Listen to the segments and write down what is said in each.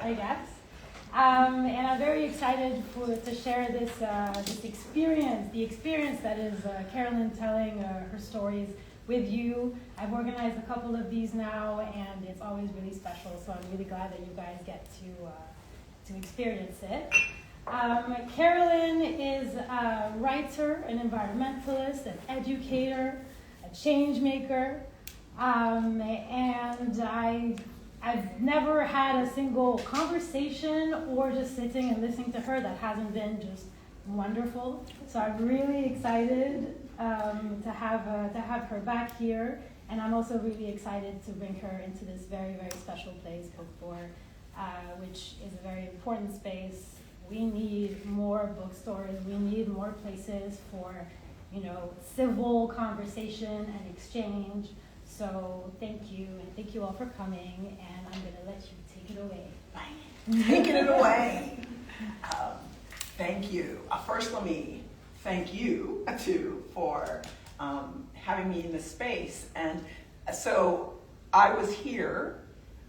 I guess. And I'm very excited to share this experience, the experience that is Carolyn telling her stories with you. I've organized a couple of these now, and it's always really special, so I'm really glad that you guys get to experience it. Carolyn is a writer, an environmentalist, an educator, a change maker, and I've never had a single conversation or just sitting and listening to her that hasn't been just wonderful. So I'm really excited to have her back here, and I'm also really excited to bring her into this very, very special place, Bookstore, which is a very important space. We need more bookstores. We need more places for, civil conversation and exchange. So thank you, and thank you all for coming, and I'm going to let you take it away. Bye. Taking it away. Thank you. First, let me thank you, too, for having me in this space. And so I was here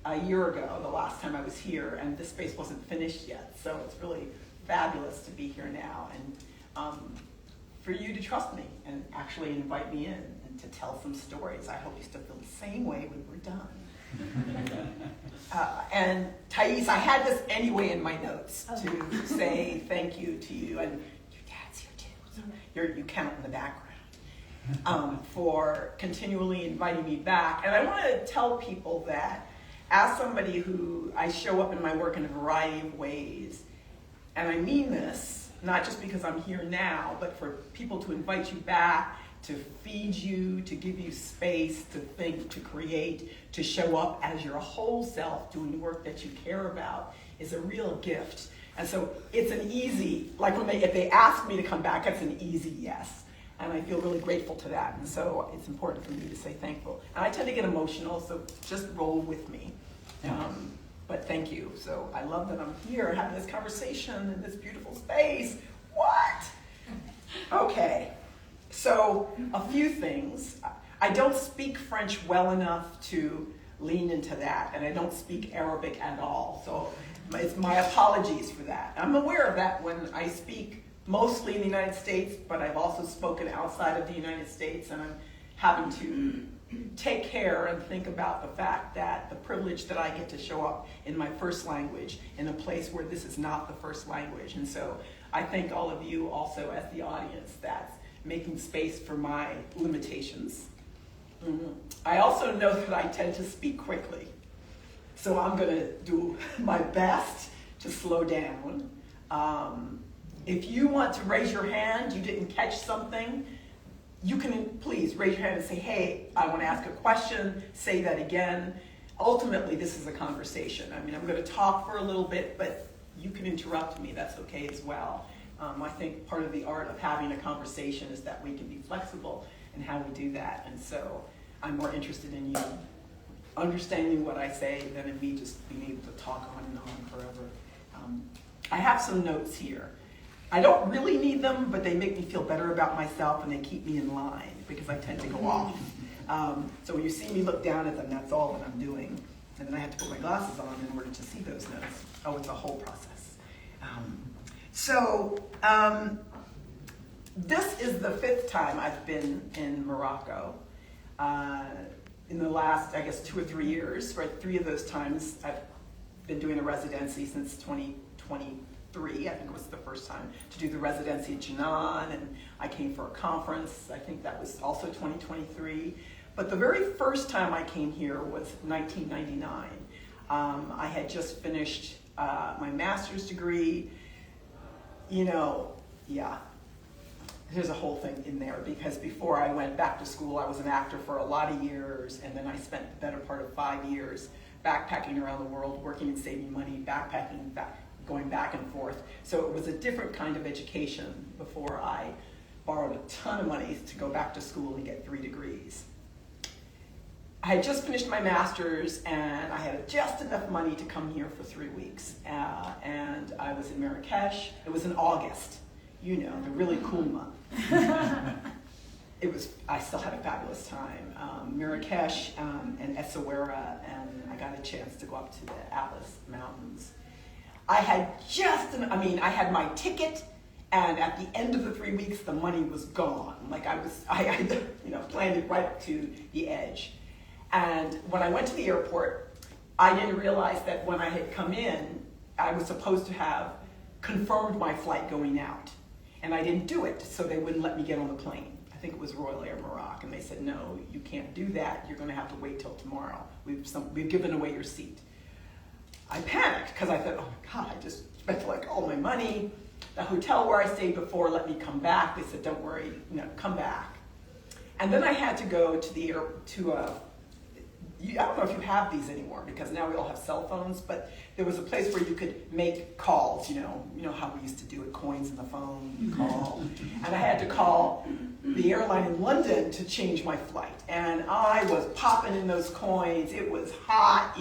a year ago, the last time I was here, and this space wasn't finished yet. So it's really fabulous to be here now, and for you to trust me and actually invite me in and to tell some stories. I hope you still feel the same way when we're done. And Thais, I had this anyway in my notes to say thank you to you, and your dad's here too, so you count in the background, for continually inviting me back. And I want to tell people that as somebody who, I show up in my work in a variety of ways, and I mean this, not just because I'm here now, but for people to invite you back, to feed you, to give you space, to think, to create, to show up as your whole self doing work that you care about is a real gift. And so it's an easy, like if they ask me to come back, it's an easy yes. And I feel really grateful to that. And so it's important for me to say thankful. And I tend to get emotional, so just roll with me. But thank you. So I love that I'm here having this conversation in this beautiful space. What? Okay. So a few things. I don't speak French well enough to lean into that, and I don't speak Arabic at all. So it's my apologies for that. I'm aware of that when I speak mostly in the United States, but I've also spoken outside of the United States, and I'm having to take care and think about the fact that the privilege that I get to show up in my first language in a place where this is not the first language. And so I thank all of you also as the audience that's making space for my limitations. I also know that I tend to speak quickly. So I'm going to do my best to slow down. If you want to raise your hand, you didn't catch something, you can please raise your hand and say, hey, I want to ask a question, say that again. Ultimately, this is a conversation. I mean, I'm going to talk for a little bit, but you can interrupt me, that's okay as well. I think part of the art of having a conversation is that we can be flexible in how we do that. And so I'm more interested in you understanding what I say than in me just being able to talk on and on forever. I have some notes here. I don't really need them, but they make me feel better about myself and they keep me in line because I tend to go off. So when you see me look down at them, that's all that I'm doing. And then I have to put my glasses on in order to see those notes. Oh, it's a whole process. This is the 5th time I've been in Morocco. In the last, I guess, 2 or 3 years, for 3 of those times, I've been doing a residency since 2023. I think it was the first time to do the residency at Jinan, and I came for a conference. I think that was also 2023. But the very first time I came here was 1999. I had just finished my master's degree. There's a whole thing in there because before I went back to school, I was an actor for a lot of years, and then I spent the better part of 5 years backpacking around the world, working and saving money, backpacking, going back and forth. So it was a different kind of education before I borrowed a ton of money to go back to school and get 3 degrees. I had just finished my master's, and I had just enough money to come here for 3 weeks. And I was in Marrakesh. It was in August, the really cool month. I still had a fabulous time. Marrakesh and Essaouira, and I got a chance to go up to the Atlas Mountains. I had my ticket, and at the end of the 3 weeks, the money was gone. Like I planned it right up to the edge. And when I went to the airport, I didn't realize that when I had come in, I was supposed to have confirmed my flight going out. And I didn't do it, so they wouldn't let me get on the plane. I think it was Royal Air Morocco, and they said, no, you can't do that. You're gonna have to wait till tomorrow. We've given away your seat. I panicked, because I thought, oh my God, I just spent like all my money. The hotel where I stayed before let me come back. They said, don't worry, come back. And then I had to go to I don't know if you have these anymore, because now we all have cell phones, but there was a place where you could make calls, you know how we used to do it, coins in the phone, you call. And I had to call the airline in London to change my flight. And I was popping in those coins. It was hot,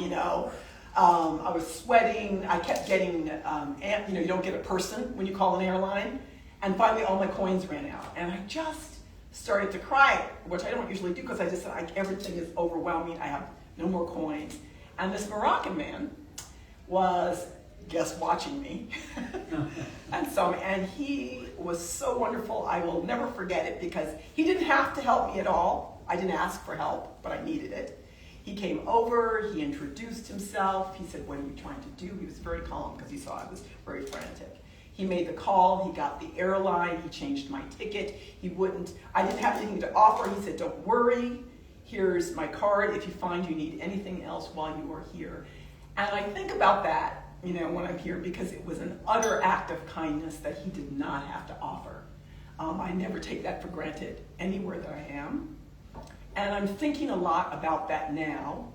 I was sweating. I kept getting, you don't get a person when you call an airline. And finally all my coins ran out. And I just started to cry, which I don't usually do, because I just said, everything is overwhelming. I have no more coins. And this Moroccan man was just watching me. and he was so wonderful. I will never forget it, because he didn't have to help me at all. I didn't ask for help, but I needed it. He came over, he introduced himself. He said, what are you trying to do? He was very calm, because he saw I was very frantic. He made the call, he got the airline, he changed my ticket. I didn't have anything to offer. He said, don't worry, here's my card if you find you need anything else while you are here. And I think about that, when I'm here, because it was an utter act of kindness that he did not have to offer. I never take that for granted anywhere that I am. And I'm thinking a lot about that now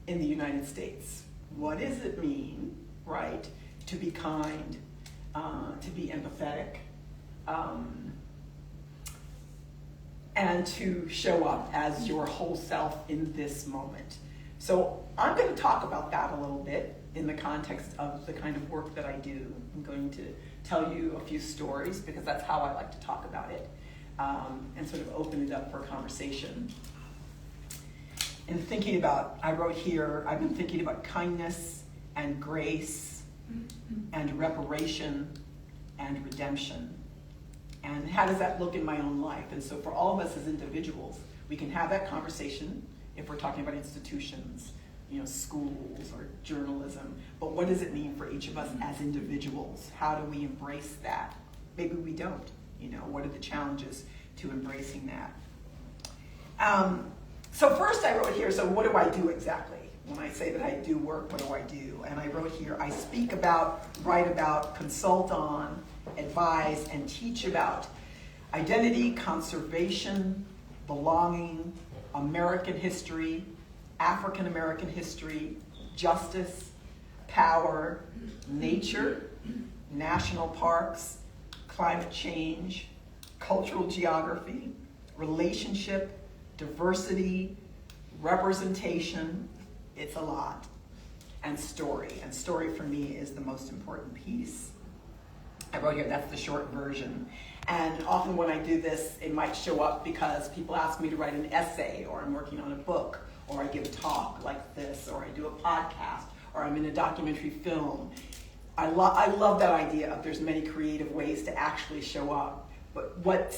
in the United States. What does it mean, right, to be kind, to be empathetic, and to show up as your whole self in this moment? So I'm going to talk about that a little bit in the context of the kind of work that I do. I'm going to tell you a few stories, because that's how I like to talk about it, and sort of open it up for conversation. And thinking about, I wrote here, I've been thinking about kindness and grace and reparation and redemption. And how does that look in my own life? And so for all of us as individuals, we can have that conversation if we're talking about institutions, schools or journalism. But what does it mean for each of us as individuals? How do we embrace that? Maybe we don't. What are the challenges to embracing that? So first I wrote here, so what do I do exactly? When I say that I do work, what do I do? And I wrote here, I speak about, write about, consult on, advise, and teach about identity, conservation, belonging, American history, African American history, justice, power, nature, national parks, climate change, cultural geography, relationship, diversity, representation, it's a lot, and story. And story for me is the most important piece. I wrote here, that's the short version. And often when I do this, it might show up because people ask me to write an essay, or I'm working on a book, or I give a talk like this, or I do a podcast, or I'm in a documentary film. I love that idea of there's many creative ways to actually show up. But what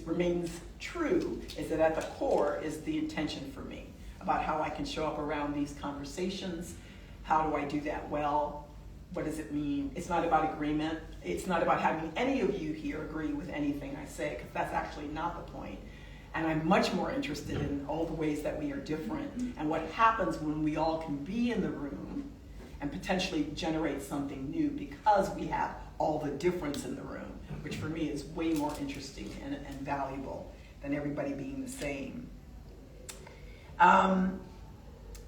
remains true is that at the core is the intention for me about how I can show up around these conversations. How do I do that well? What does it mean? It's not about agreement. It's not about having any of you here agree with anything I say, because that's actually not the point. And I'm much more interested in all the ways that we are different and what happens when we all can be in the room and potentially generate something new because we have all the difference in the room, which for me is way more interesting and valuable than everybody being the same.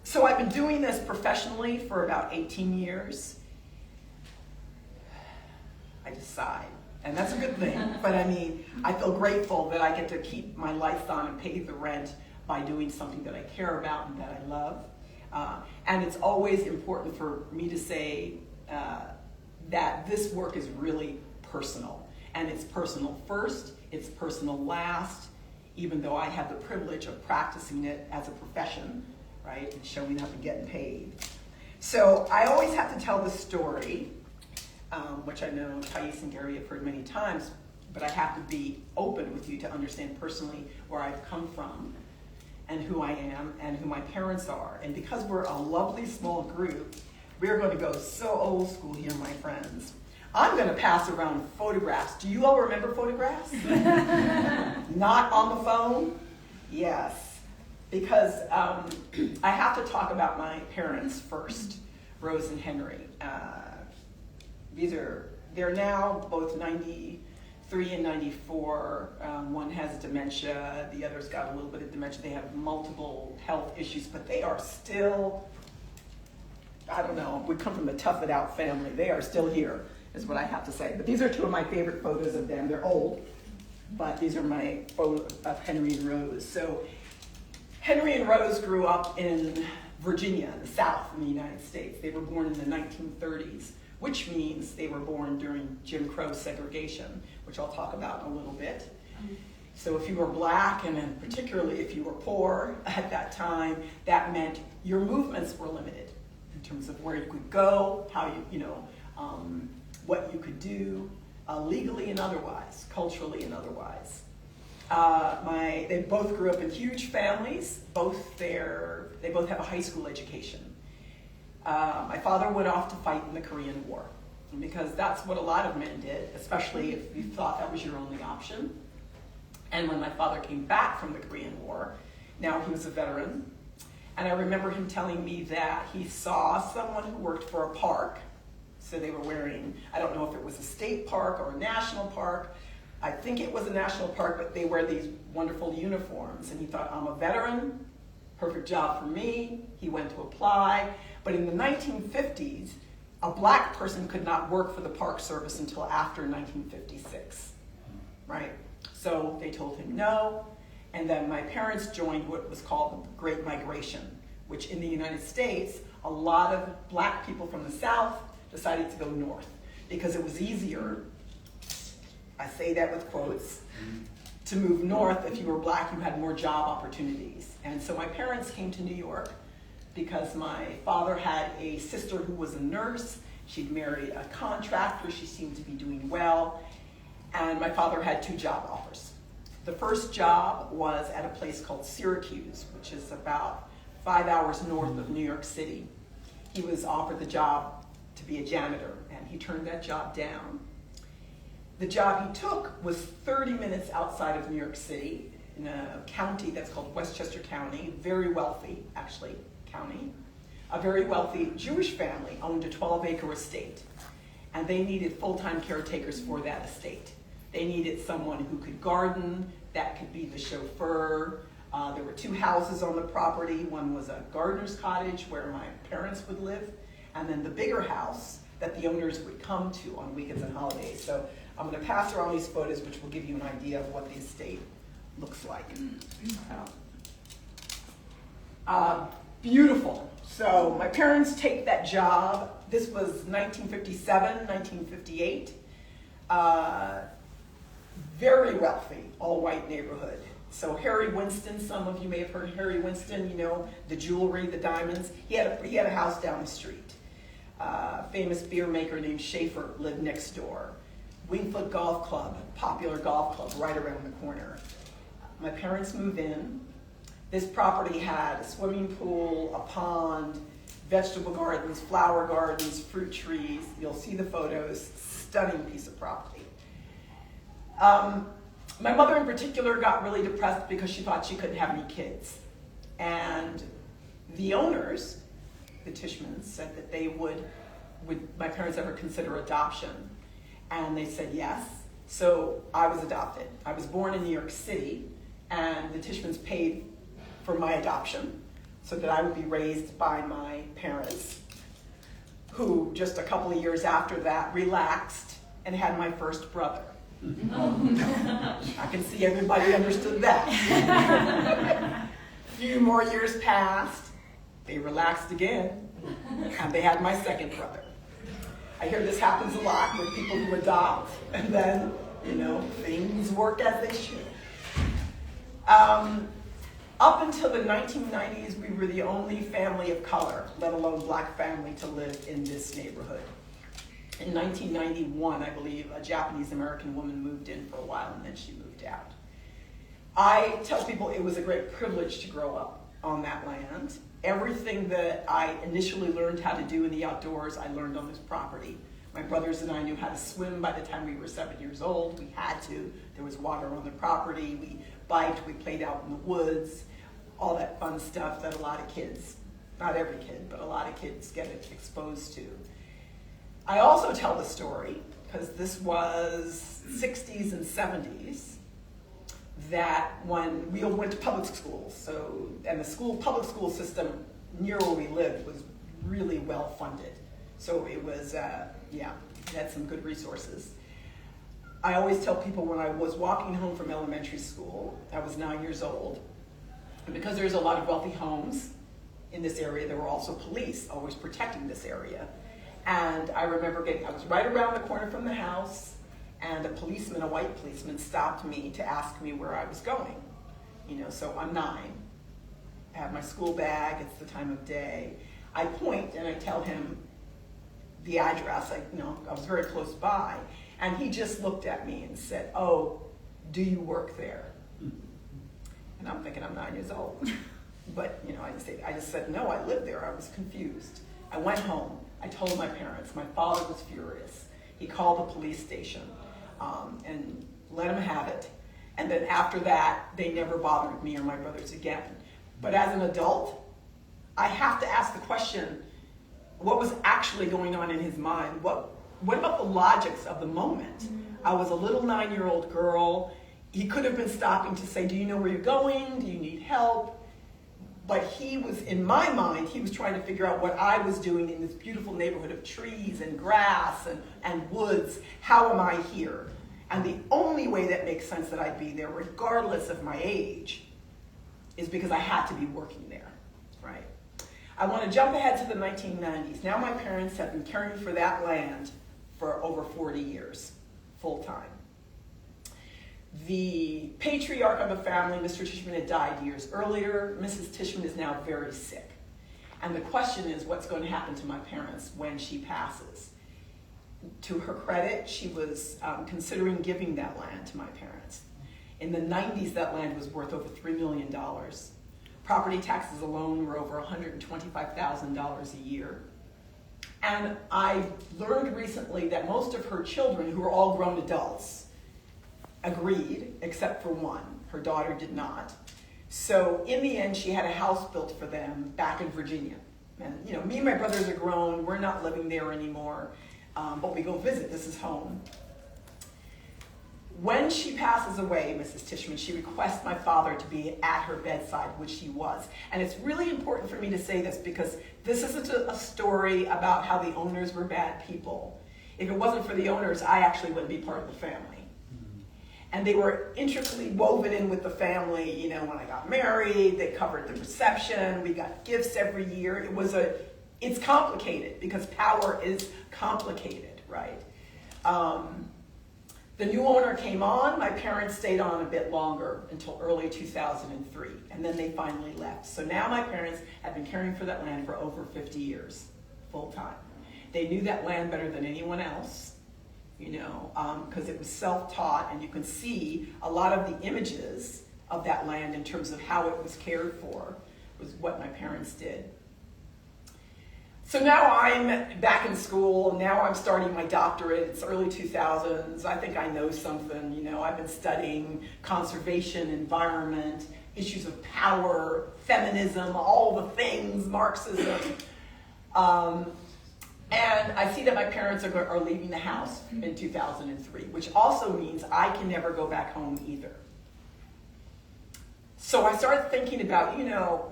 So I've been doing this professionally for about 18 years. I just sighed, and that's a good thing. But I feel grateful that I get to keep my lights on and pay the rent by doing something that I care about and that I love. And it's always important for me to say that this work is really personal. And it's personal first, it's personal last, even though I have the privilege of practicing it as a profession, right? And showing up and getting paid. So I always have to tell the story which I know Thais and Gary have heard many times, but I have to be open with you to understand personally where I've come from and who I am and who my parents are. And because we're a lovely small group, we're going to go so old school here, my friends. I'm going to pass around photographs. Do you all remember photographs? Not on the phone? Yes. Because I have to talk about my parents first, Rose and Henry. They're now both 93 and 94. One has dementia, the other's got a little bit of dementia. They have multiple health issues, but they are still, I don't know, we come from the tough it out family. They are still here, is what I have to say. But these are two of my favorite photos of them. They're old, but these are my photos of Henry and Rose. So Henry and Rose grew up in Virginia, in the South in the United States. They were born in the 1930s, which means they were born during Jim Crow segregation, which I'll talk about in a little bit. So if you were black, and then particularly if you were poor at that time, that meant your movements were limited in terms of where you could go, how what you could do, legally and otherwise, culturally and otherwise. They both grew up in huge families. They both have a high school education. My father went off to fight in the Korean War because that's what a lot of men did, especially if you thought that was your only option. And when my father came back from the Korean War, now he was a veteran, and I remember him telling me that he saw someone who worked for a park. So they were wearing, I don't know if it was a state park or a national park. I think it was a national park, but they wear these wonderful uniforms. And he thought, I'm a veteran, perfect job for me. He went to apply. But in the 1950s, a black person could not work for the Park Service until after 1956, right? So they told him no. And then my parents joined what was called the Great Migration, which in the United States, a lot of black people from the South decided to go north because it was easier, I say that with quotes, to move north. If you were black, you had more job opportunities. And so my parents came to New York because my father had a sister who was a nurse. She'd married a contractor. She seemed to be doing well. And my father had 2 job offers. The first job was at a place called Syracuse, which is about 5 hours north of New York City. He was offered the job to be a janitor, and he turned that job down. The job he took was 30 minutes outside of New York City in a county that's called Westchester County, very wealthy, actually, county. A very wealthy Jewish family owned a 12-acre estate, and they needed full-time caretakers for that estate. They needed someone who could garden, that could be the chauffeur. There were 2 houses on the property. One was a gardener's cottage where my parents would live, and then the bigger house that the owners would come to on weekends and holidays. So I'm going to pass around these photos, which will give you an idea of what the estate looks like. Beautiful. So my parents take that job. This was 1957, 1958. Very wealthy, all-white neighborhood. So Harry Winston, some of you may have heard of Harry Winston, you know, the jewelry, the diamonds. He had a house down the street. Famous beer maker named Schaefer lived next door. Wingfoot Golf Club, popular golf club right around the corner. My parents moved in. This property had a swimming pool, a pond, vegetable gardens, flower gardens, fruit trees. You'll see the photos. Stunning piece of property. My mother in particular got really depressed because she thought she couldn't have any kids. And the owners, the Tishmans, said that they would my parents ever consider adoption? And they said yes. So I was adopted. I was born in New York City, and the Tishmans paid for my adoption so that I would be raised by my parents, who just a couple of years after that relaxed and had my first brother. I can see everybody understood that. A few more years passed, they relaxed again, and they had my second brother. I hear this happens a lot with people who adopt, and then, things work as they should. Up until the 1990s, we were the only family of color, let alone black family, to live in this neighborhood. in 1991, I believe, a Japanese-American woman moved in for a while and then she moved out. I tell people it was a great privilege to grow up on that land. Everything that I initially learned how to do in the outdoors, I learned on this property. My brothers and I knew how to swim by the time we were 7 years old. We had to. There was water on the property. We biked. We played out in the woods. All that fun stuff that a lot of kids, not every kid, but a lot of kids get exposed to. I also tell the story, because this was 60s and 70s, that when we all went to public schools, and the public school system near where we lived was really well funded. So it was, we had some good resources. I always tell people when I was walking home from elementary school, I was 9 years old, and because there's a lot of wealthy homes in this area, there were also police always protecting this area. And I remember I was right around the corner from the house, and a white policeman, stopped me to ask me where I was going. So I'm 9. I have my school bag, it's the time of day. I point and I tell him the address, I was very close by, and he just looked at me and said, "Oh, do you work there?" And I'm thinking I'm 9 years old. But, I just said, "No, I live there." I was confused. I went home. I told my parents. My father was furious. He called the police station and let him have it. And then after that, they never bothered me or my brothers again. But as an adult, I have to ask the question, what was actually going on in his mind? What about the logics of the moment? I was a little 9-year-old girl. He could have been stopping to say, "Do you know where you're going? Do you need help?" But he was, in my mind, he was trying to figure out what I was doing in this beautiful neighborhood of trees and grass and woods. How am I here? And the only way that makes sense that I'd be there, regardless of my age, is because I had to be working there, right? I want to jump ahead to the 1990s. Now my parents have been caring for that land for over 40 years, full time. The patriarch of the family, Mr. Tishman, had died years earlier. Mrs. Tishman is now very sick. And the question is, what's going to happen to my parents when she passes? To her credit, she was considering giving that land to my parents. In the 90s, that land was worth over $3 million. Property taxes alone were over $125,000 a year. And I learned recently that most of her children, who are all grown adults, agreed, except for one. Her daughter did not. So in the end, she had a house built for them back in Virginia. And me and my brothers are grown. We're not living there anymore, but we go visit. This is home. When she passes away, Mrs. Tishman, she requests my father to be at her bedside, which he was. And it's really important for me to say this because this isn't a story about how the owners were bad people. If it wasn't for the owners, I actually wouldn't be part of the family. And they were intricately woven in with the family. When I got married, they covered the reception. We got gifts every year. It's complicated because power is complicated, right? The new owner came on. My parents stayed on a bit longer until early 2003, and then they finally left. So now my parents have been caring for that land for over 50 years, full time. They knew that land better than anyone else. Because it was self-taught, and you can see a lot of the images of that land in terms of how it was cared for was what my parents did. So now I'm back in school. Now I'm starting my doctorate. It's early 2000s. I think I know something. I've been studying conservation, environment, issues of power, feminism, all the things, Marxism. And I see that my parents are leaving the house in 2003, which also means I can never go back home either. So I started thinking about,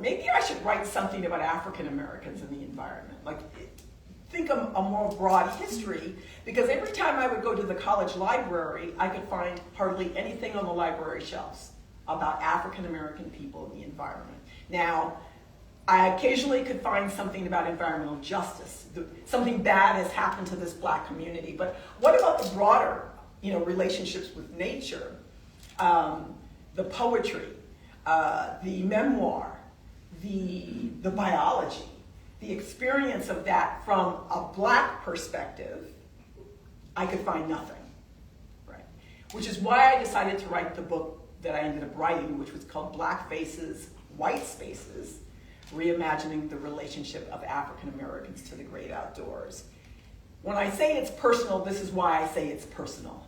maybe I should write something about African Americans in the environment. Think of a more broad history, because every time I would go to the college library, I could find hardly anything on the library shelves about African American people in the environment. Now, I occasionally could find something about environmental justice. Something bad has happened to this Black community. But what about the broader, relationships with nature, the poetry, the memoir, the biology, the experience of that from a Black perspective, I could find nothing, right? Which is why I decided to write the book that I ended up writing, which was called Black Faces, White Spaces, Reimagining the Relationship of African Americans to the Great Outdoors. When I say it's personal, this is why I say it's personal.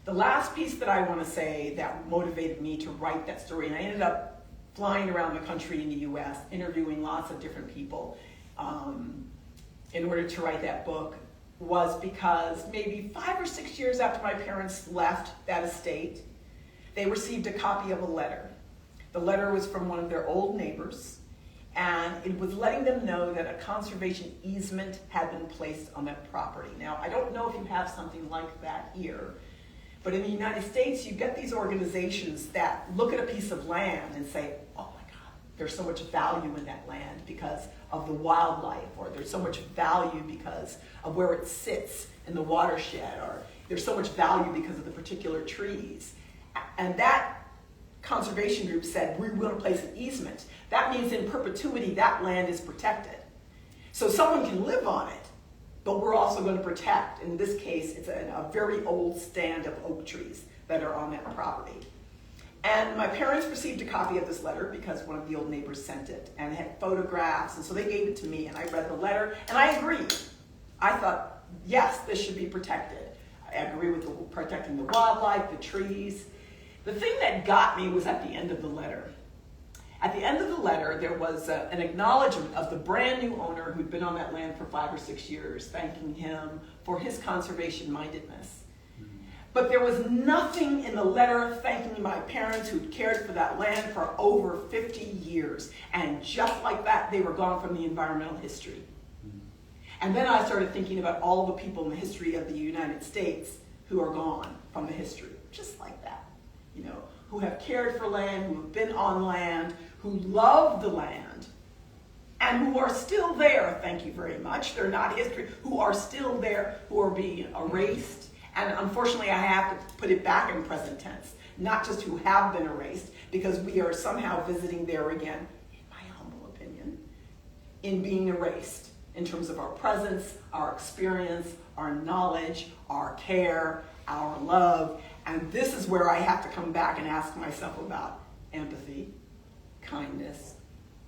The last piece that I want to say that motivated me to write that story, and I ended up flying around the country in the US, interviewing lots of different people in order to write that book, was because maybe 5 or 6 years after my parents left that estate, they received a copy of a letter. The letter was from one of their old neighbors, and it was letting them know that a conservation easement had been placed on that property. Now, I don't know if you have something like that here, but in the United States, you get these organizations that look at a piece of land and say, oh my God, there's so much value in that land because of the wildlife, or there's so much value because of where it sits in the watershed, or there's so much value because of the particular trees. And that conservation group said, we're going to place an easement. That means in perpetuity, that land is protected. So someone can live on it, but we're also going to protect. In this case, it's a very old stand of oak trees that are on that property. And my parents received a copy of this letter because one of the old neighbors sent it, and it had photographs, and so they gave it to me, and I read the letter, and I agreed. I thought, yes, this should be protected. I agree with protecting the wildlife, the trees. The thing that got me was at the end of the letter. At the end of the letter, there was an acknowledgement of the brand new owner who'd been on that land for 5 or 6 years, thanking him for his conservation mindedness. But there was nothing in the letter thanking my parents who'd cared for that land for over 50 years. And just like that, they were gone from the environmental history. And then I started thinking about all the people in the history of the United States who are gone from the history, just like that. You know, who have cared for land, who have been on land, who love the land, and who are still there, thank you very much. They're not history, who are still there, who are being erased. And unfortunately, I have to put it back in present tense, not just who have been erased, because we are somehow visiting there again, in my humble opinion, in being erased in terms of our presence, our experience, our knowledge, our care, our love. And this is where I have to come back and ask myself about empathy, kindness,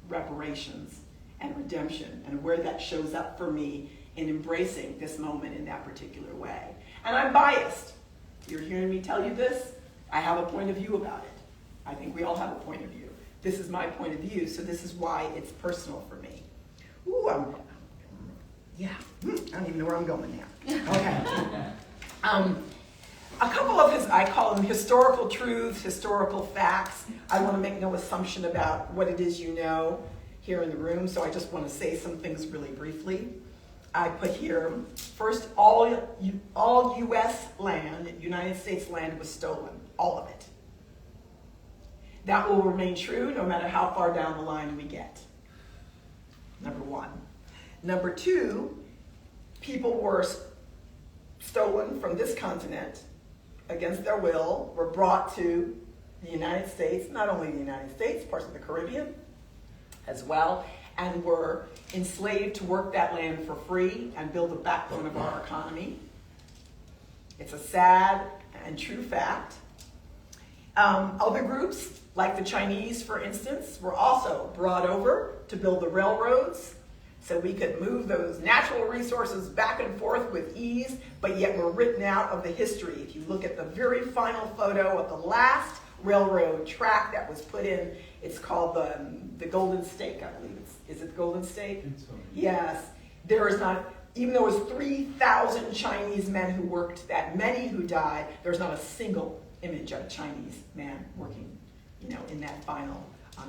reparations, and redemption, and where that shows up for me in embracing this moment in that particular way. And I'm biased. You're hearing me tell you this. I have a point of view about it. I think we all have a point of view. This is my point of view, so this is why it's personal for me. Ooh, I don't even know where I'm going now. Okay. A couple of his, I call them historical truths, historical facts. I want to make no assumption about what it is you know here in the room, so I just want to say some things really briefly. I put here, first, all U.S. land, United States land, was stolen, all of it. That will remain true no matter how far down the line we get, number one. Number two, people were stolen from this continent against their will, were brought to the United States, not only the United States, parts of the Caribbean as well, and were enslaved to work that land for free and build the backbone of our economy. It's a sad and true fact. Other groups, like the Chinese, for instance, were also brought over to build the railroads so we could move those natural resources back and forth with ease, but yet were written out of the history. If you look at the very final photo of the last railroad track that was put in, it's called the Golden Stake, I believe. Is it the Golden Stake? Yes. There is not, even though it was 3,000 Chinese men who worked that, many who died, there's not a single image of a Chinese man working, in that final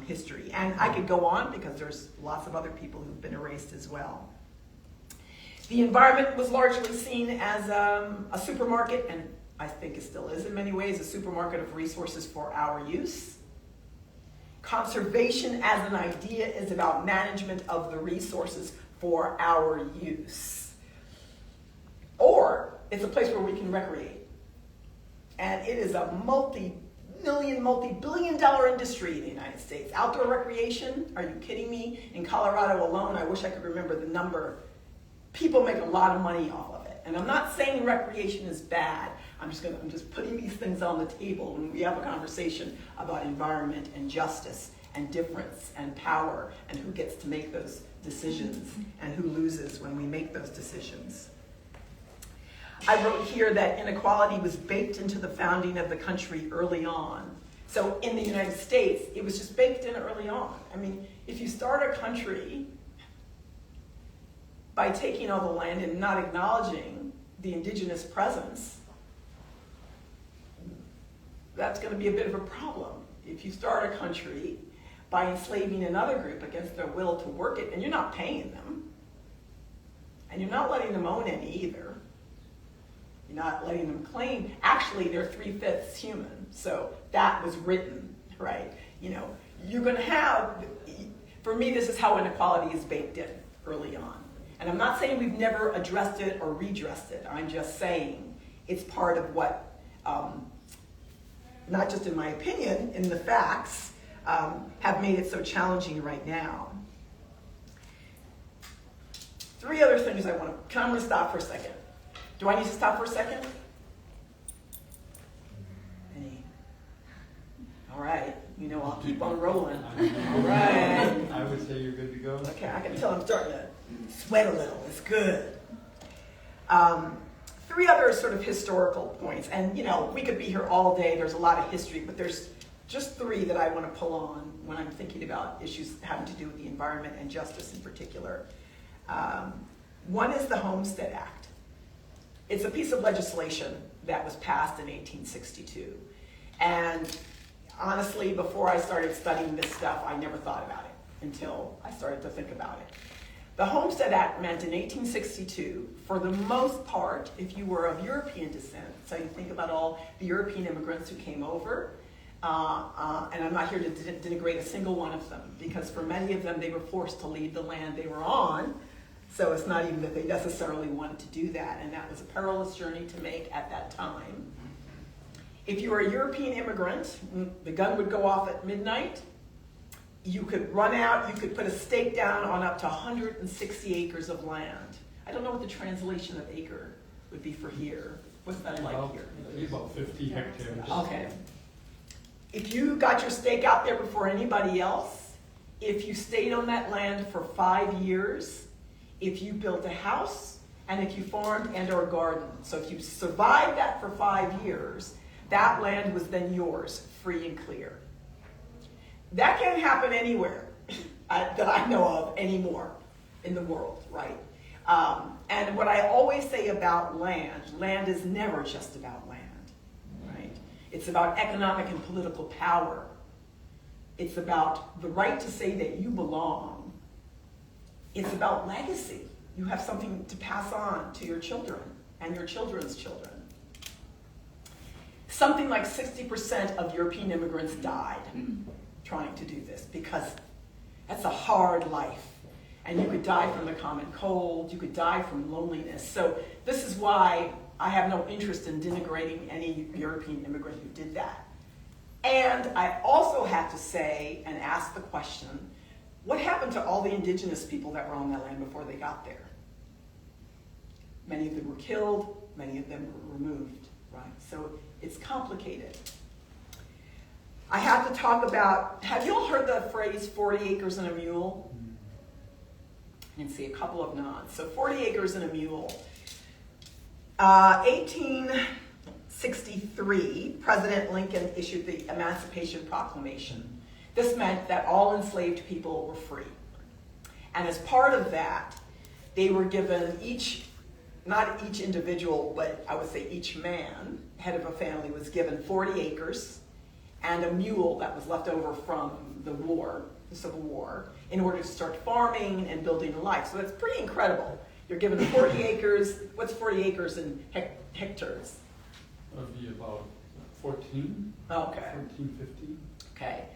history. And I could go on because there's lots of other people who've been erased as well. The environment was largely seen as a supermarket, and I think it still is in many ways, a supermarket of resources for our use. Conservation as an idea is about management of the resources for our use. Or it's a place where we can recreate. And it is a multi-million, multi-billion-dollar industry in the United States. Outdoor recreation, are you kidding me? In Colorado alone, I wish I could remember the number. People make a lot of money off of it. And I'm not saying recreation is bad. I'm just putting these things on the table when we have a conversation about environment and justice and difference and power and who gets to make those decisions and who loses when we make those decisions. I wrote here that inequality was baked into the founding of the country early on. So in the United States, it was just baked in early on. I mean, if you start a country by taking all the land and not acknowledging the indigenous presence, that's going to be a bit of a problem. If you start a country by enslaving another group against their will to work it, and you're not paying them, and you're not letting them own any either, you're not letting them claim, actually they're 3/5 human, so that was written, right? You know, you're going to have, for me, this is how inequality is baked in early on. And I'm not saying we've never addressed it or redressed it. I'm just saying it's part of what, not just in my opinion, in the facts, have made it so challenging right now. 3 other things I'm going to stop for a second. Do I need to stop for a second? Any? All right. You know, I'll keep on rolling. All right. I would say you're good to go. Okay, I can tell I'm starting to sweat a little. It's good. 3 other sort of historical points. And, you know, we could be here all day. There's a lot of history, but there's just 3 that I want to pull on when I'm thinking about issues having to do with the environment and justice in particular. One is the Homestead Act. It's a piece of legislation that was passed in 1862. And honestly, before I started studying this stuff, I never thought about it until I started to think about it. The Homestead Act meant in 1862, for the most part, if you were of European descent, so you think about all the European immigrants who came over, and I'm not here to denigrate a single one of them, because for many of them, they were forced to leave the land they were on, so it's not even that they necessarily wanted to do that, and that was a perilous journey to make at that time. If you were a European immigrant, the gun would go off at midnight. You could run out, you could put a stake down on up to 160 acres of land. I don't know what the translation of acre would be for here. What's that like here? About 50 hectares. Okay. If you got your stake out there before anybody else, if you stayed on that land for 5 years, if you built a house, and if you farmed and or gardened. So if you survived that for 5 years, that land was then yours, free and clear. That can't happen anywhere that I know of anymore in the world, right? And what I always say about land is never just about land, right? It's about economic and political power. It's about the right to say that you belong. It's about legacy. You have something to pass on to your children and your children's children. Something like 60% of European immigrants died trying to do this, because that's a hard life. And you could die from the common cold, you could die from loneliness. So this is why I have no interest in denigrating any European immigrant who did that. And I also have to say and ask the question, what happened to all the indigenous people that were on that land before they got there? Many of them were killed, many of them were removed, right? So it's complicated. I have to talk about, have you all heard the phrase 40 acres and a mule? I can see a couple of nods. So 40 acres and a mule. 1863, President Lincoln issued the Emancipation Proclamation. This meant that all enslaved people were free. And as part of that, they were given each, not each individual, but I would say each man, head of a family, was given 40 acres and a mule that was left over from the war, the Civil War, in order to start farming and building a life. So that's pretty incredible. You're given 40 acres. What's 40 acres in hectares? That would be about 14. Okay. 14, 15. Okay.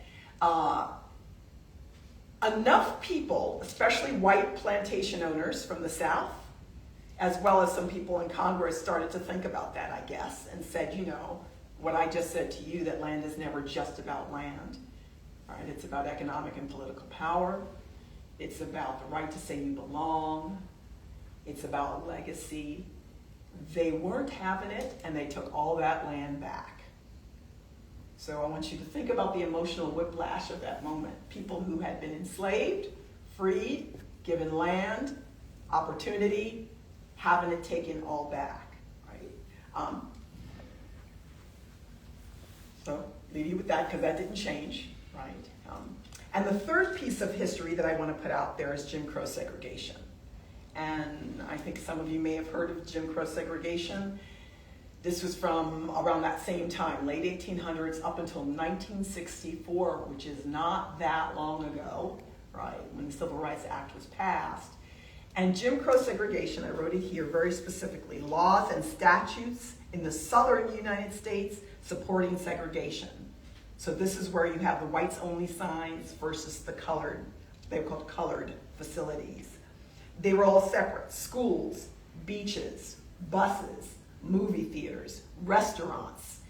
Enough people, especially white plantation owners from the South, as well as some people in Congress, started to think about that, I guess, and said, you know, what I just said to you, that land is never just about land, right? It's about economic and political power. It's about the right to say you belong. It's about legacy. they weren't having it, and they took all that land back. So I want you to think about the emotional whiplash of that moment. People who had been enslaved, freed, given land, opportunity, having it taken all back, right? So leave you with that, because that didn't change, right? And the third piece of history that I want to put out there is Jim Crow segregation. And I think some of you may have heard of Jim Crow segregation. This was from around that same time, late 1800s up until 1964, which is not that long ago, right, when the Civil Rights Act was passed. And Jim Crow segregation, I wrote it here very specifically, laws and statutes in the southern United States supporting segregation. So this is where you have the whites-only signs versus the colored, they were called colored facilities. They were all separate: schools, beaches, buses, movie theaters, restaurants,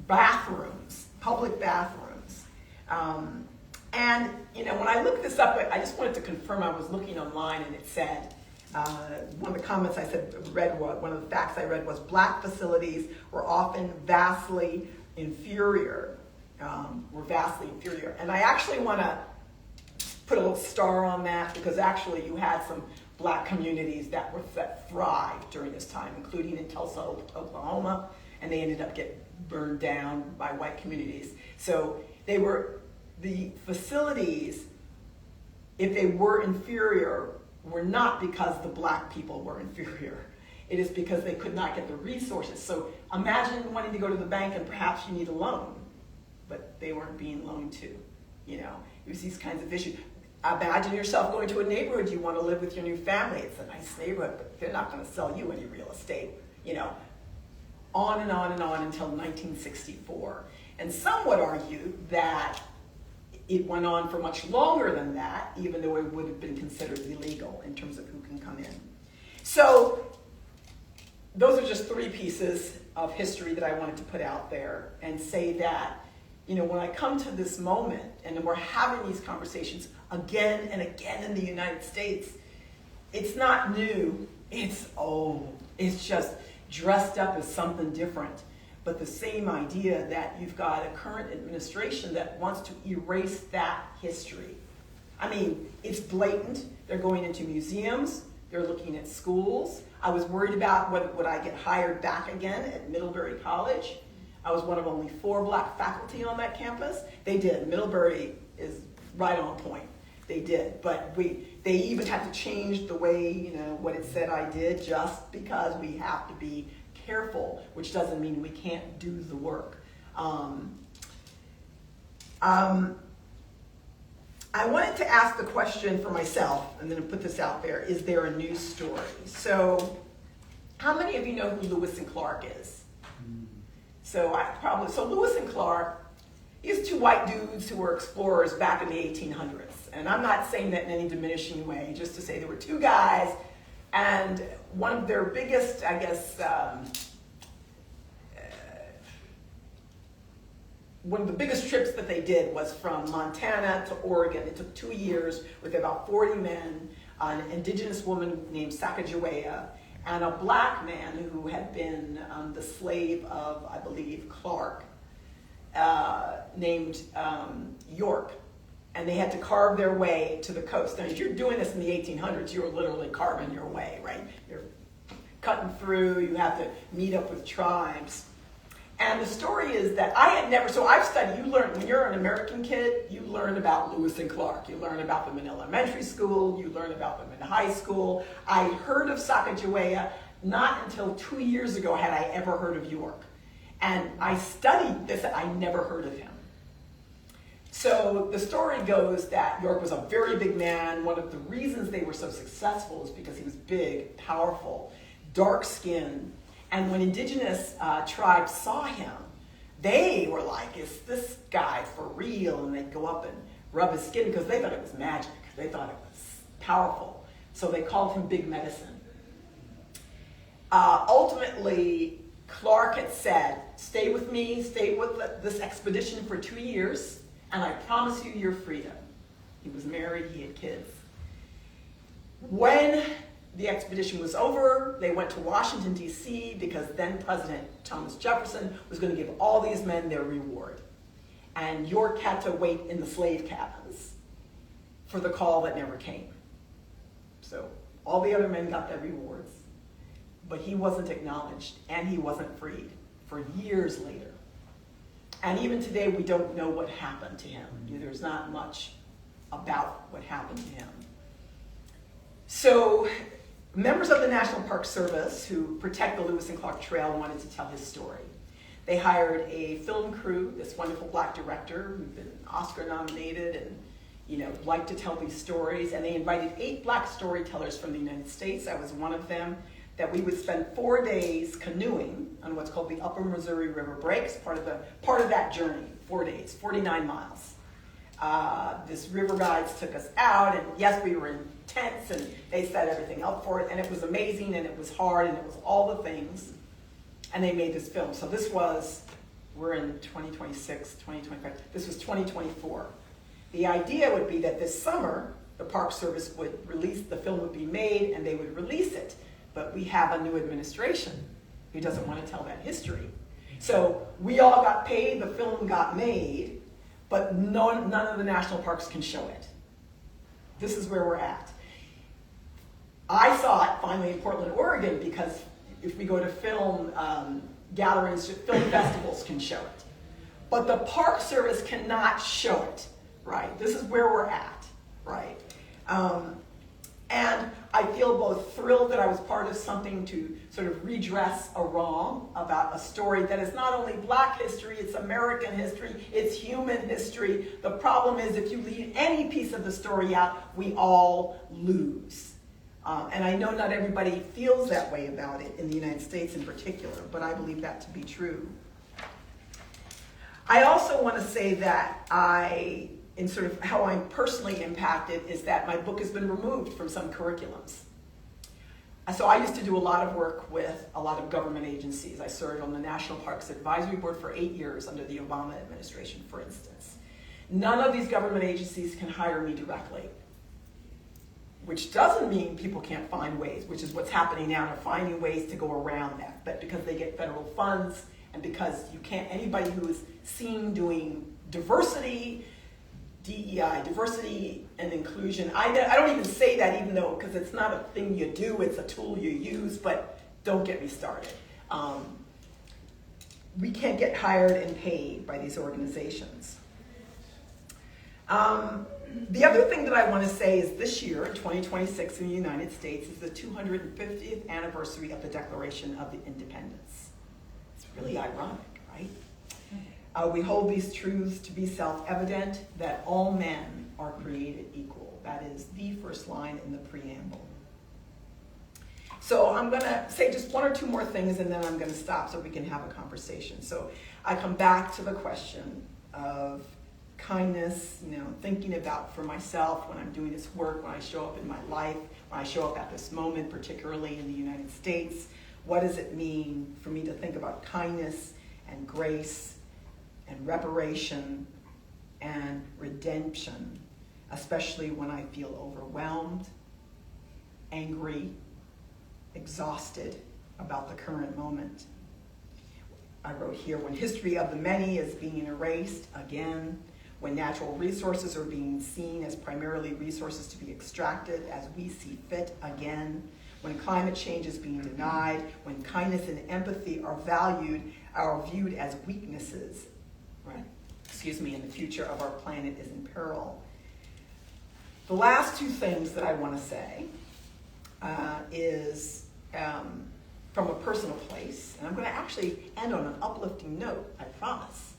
bathrooms, public bathrooms. And when I looked this up, I just wanted to confirm. I was looking online, and it said, one of the comments I read, one of the facts I read was black facilities were often vastly inferior. And I actually want to put a little star on that, because actually you had some black communities that thrived during this time, including in Tulsa, Oklahoma, and they ended up getting burned down by white communities. So the facilities, if they were inferior, were not because the black people were inferior. It is because they could not get the resources. So imagine wanting to go to the bank and perhaps you need a loan, but they weren't being loaned to. It was these kinds of issues. Imagine yourself going to a neighborhood you want to live with your new family. It's a nice neighborhood, but they're not going to sell you any real estate. On and on and on until 1964. And some would argue that it went on for much longer than that, even though it would have been considered illegal in terms of who can come in. So those are just three pieces of history that I wanted to put out there and say that, when I come to this moment and we're having these conversations again and again in the United States, it's not new, it's old. It's just dressed up as something different. But the same idea that you've got a current administration that wants to erase that history. I mean, it's blatant. They're going into museums. They're looking at schools. I was worried about would I get hired back again at Middlebury College. I was one of only 4 black faculty on that campus. They did. Middlebury is right on point. They did. But they even had to change the way, what it said I did, just because we have to be careful, which doesn't mean we can't do the work. I wanted to ask the question for myself, and then put this out there: is there a news story? So, how many of you know who Lewis and Clark is? So Lewis and Clark, these 2 white dudes who were explorers back in the 1800s, and I'm not saying that in any diminishing way, just to say there were 2 guys. And one of their biggest, one of the biggest trips that they did was from Montana to Oregon. It took 2 years with about 40 men, an indigenous woman named Sacagawea, and a black man who had been the slave of, I believe, Clark, named York. And they had to carve their way to the coast. Now, if you're doing this in the 1800s, you were literally carving your way, right? You're cutting through, you have to meet up with tribes. And the story is that I've studied, you learn, when you're an American kid, you learn about Lewis and Clark. You learn about them in elementary school, you learn about them in high school. I heard of Sacagawea not until 2 years ago had I ever heard of York. And I studied this, I never heard of him. So the story goes that York was a very big man. One of the reasons they were so successful is because he was big, powerful, dark-skinned. And when indigenous tribes saw him, they were like, is this guy for real? And they'd go up and rub his skin because they thought it was magic. They thought it was powerful. So they called him Big Medicine. Ultimately, Clark had said, stay with me, stay with this expedition for 2 years, and I promise you your freedom. He was married, he had kids. When the expedition was over, they went to Washington, D.C., because then President Thomas Jefferson was going to give all these men their reward. And York had to wait in the slave cabins for the call that never came. So all the other men got their rewards, but he wasn't acknowledged, and he wasn't freed for years later. And even today, we don't know what happened to him. There's not much about what happened to him. So members of the National Park Service who protect the Lewis and Clark Trail wanted to tell his story. They hired a film crew, this wonderful black director who'd been Oscar nominated and liked to tell these stories, and they invited 8 black storytellers from the United States. I was one of them. That we would spend 4 days canoeing on what's called the Upper Missouri River Breaks, part of that journey, 4 days, 49 miles. This river guides took us out, and yes, we were in tents, and they set everything up for it, and it was amazing, and it was hard, and it was all the things, and they made this film. So we're in 2026, 2025, this was 2024. The idea would be that this summer, the Park Service would release, the film would be made, and they would release it. But we have a new administration who doesn't want to tell that history. So we all got paid, the film got made, but none of the national parks can show it. This is where we're at. I saw it finally in Portland, Oregon, because if we go to film gatherings, film festivals can show it. But the Park Service cannot show it, right? This is where we're at, right? And I feel both thrilled that I was part of something to sort of redress a wrong about a story that is not only black history, it's American history, it's human history. The problem is if you leave any piece of the story out, we all lose. And I know not everybody feels that way about it in the United States in particular, but I believe that to be true. I also want to say that in sort of how I'm personally impacted is that my book has been removed from some curriculums. So I used to do a lot of work with a lot of government agencies. I served on the National Parks Advisory Board for 8 years under the Obama administration, for instance. None of these government agencies can hire me directly, which doesn't mean people can't find ways, which is what's happening now. They're finding ways to go around that, but because they get federal funds and because anybody who is seen doing diversity, DEI, diversity and inclusion. I don't even say that even though, because it's not a thing you do, it's a tool you use, but don't get me started. We can't get hired and paid by these organizations. The other thing that I want to say is this year, 2026 in the United States, is the 250th anniversary of the Declaration of Independence. It's really ironic, right? We hold these truths to be self-evident, that all men are created equal. That is the first line in the preamble. So I'm going to say just 1 or 2 more things, and then I'm going to stop so we can have a conversation. So I come back to the question of kindness, thinking about for myself when I'm doing this work, when I show up in my life, when I show up at this moment, particularly in the United States. What does it mean for me to think about kindness and grace and reparation and redemption, especially when I feel overwhelmed, angry, exhausted about the current moment. I wrote here, when history of the many is being erased again, when natural resources are being seen as primarily resources to be extracted as we see fit again, when climate change is being denied, when kindness and empathy are viewed as weaknesses, right? And the future of our planet is in peril. The last 2 things that I want to say is from a personal place, and I'm going to actually end on an uplifting note, I promise,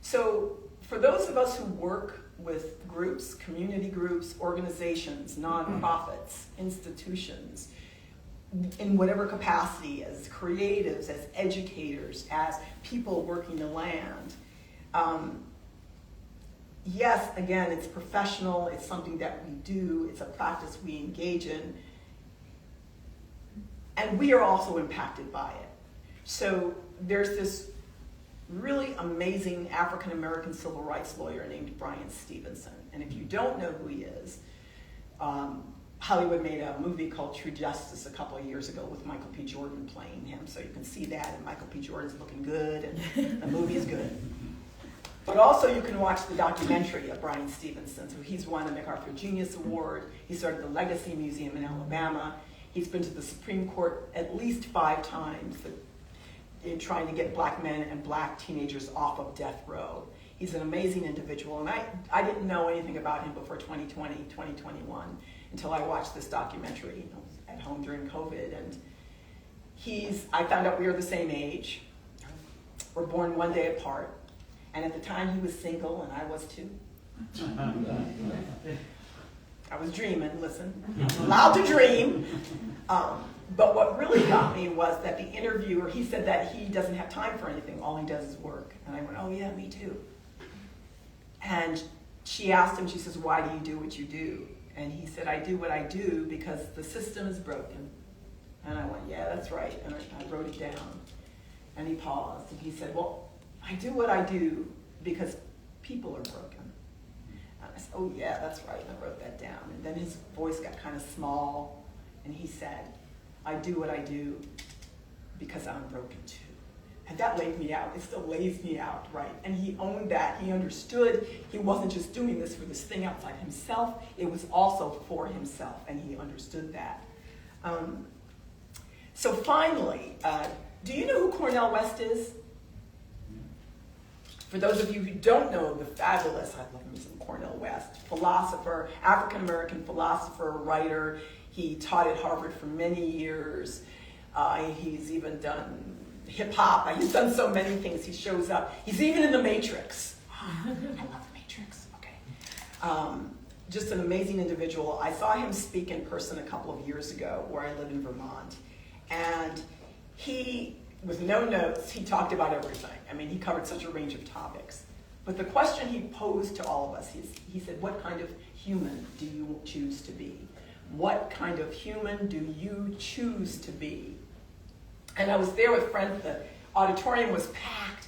so for those of us who work with groups, community groups, organizations, nonprofits, institutions, in whatever capacity, as creatives, as educators, as people working the land. Yes, again, it's professional, it's something that we do, it's a practice we engage in, and we are also impacted by it. So there's this really amazing African-American civil rights lawyer named Bryan Stevenson. And if you don't know who he is, Hollywood made a movie called True Justice a couple of years ago with Michael P. Jordan playing him. So you can see that, and Michael P. Jordan's looking good, and the movie is good. But also you can watch the documentary of Bryan Stevenson. So he's won a MacArthur Genius Award. He started the Legacy Museum in Alabama. He's been to the Supreme Court at least 5 times in trying to get black men and black teenagers off of death row. He's an amazing individual, and I didn't know anything about him before 2020, 2021, until I watched this documentary at home during COVID. And I found out we were the same age. We're born one day apart. And at the time he was single, and I was too. I was dreaming, listen. Allowed to dream. But what really got me was that the interviewer, he said that he doesn't have time for anything. All he does is work. And I went, oh yeah, me too. And she asked him, she says, why do you do what you do? And he said, I do what I do because the system is broken. And I went, yeah, that's right. And I wrote it down. And he paused, and he said, well, I do what I do because people are broken. And I said, oh yeah, that's right. And I wrote that down. And then his voice got kind of small, and he said, I do what I do because I'm broken too. And that laid me out. It still lays me out, right? And he owned that. He understood he wasn't just doing this for this thing outside himself. It was also for himself, and he understood that. So finally, do you know who Cornel West is? For those of you who don't know, the fabulous, I love me some Cornel West, philosopher, African-American philosopher, writer. He taught at Harvard for many years. He's even done hip-hop. He's done so many things. He shows up. He's even in The Matrix. I love The Matrix. Okay. Just an amazing individual. I saw him speak in person a couple of years ago where I live in Vermont. And he, with no notes, he talked about everything. I mean, he covered such a range of topics. But the question he posed to all of us, he said, what kind of human do you choose to be? What kind of human do you choose to be? And I was there with friends. The auditorium was packed.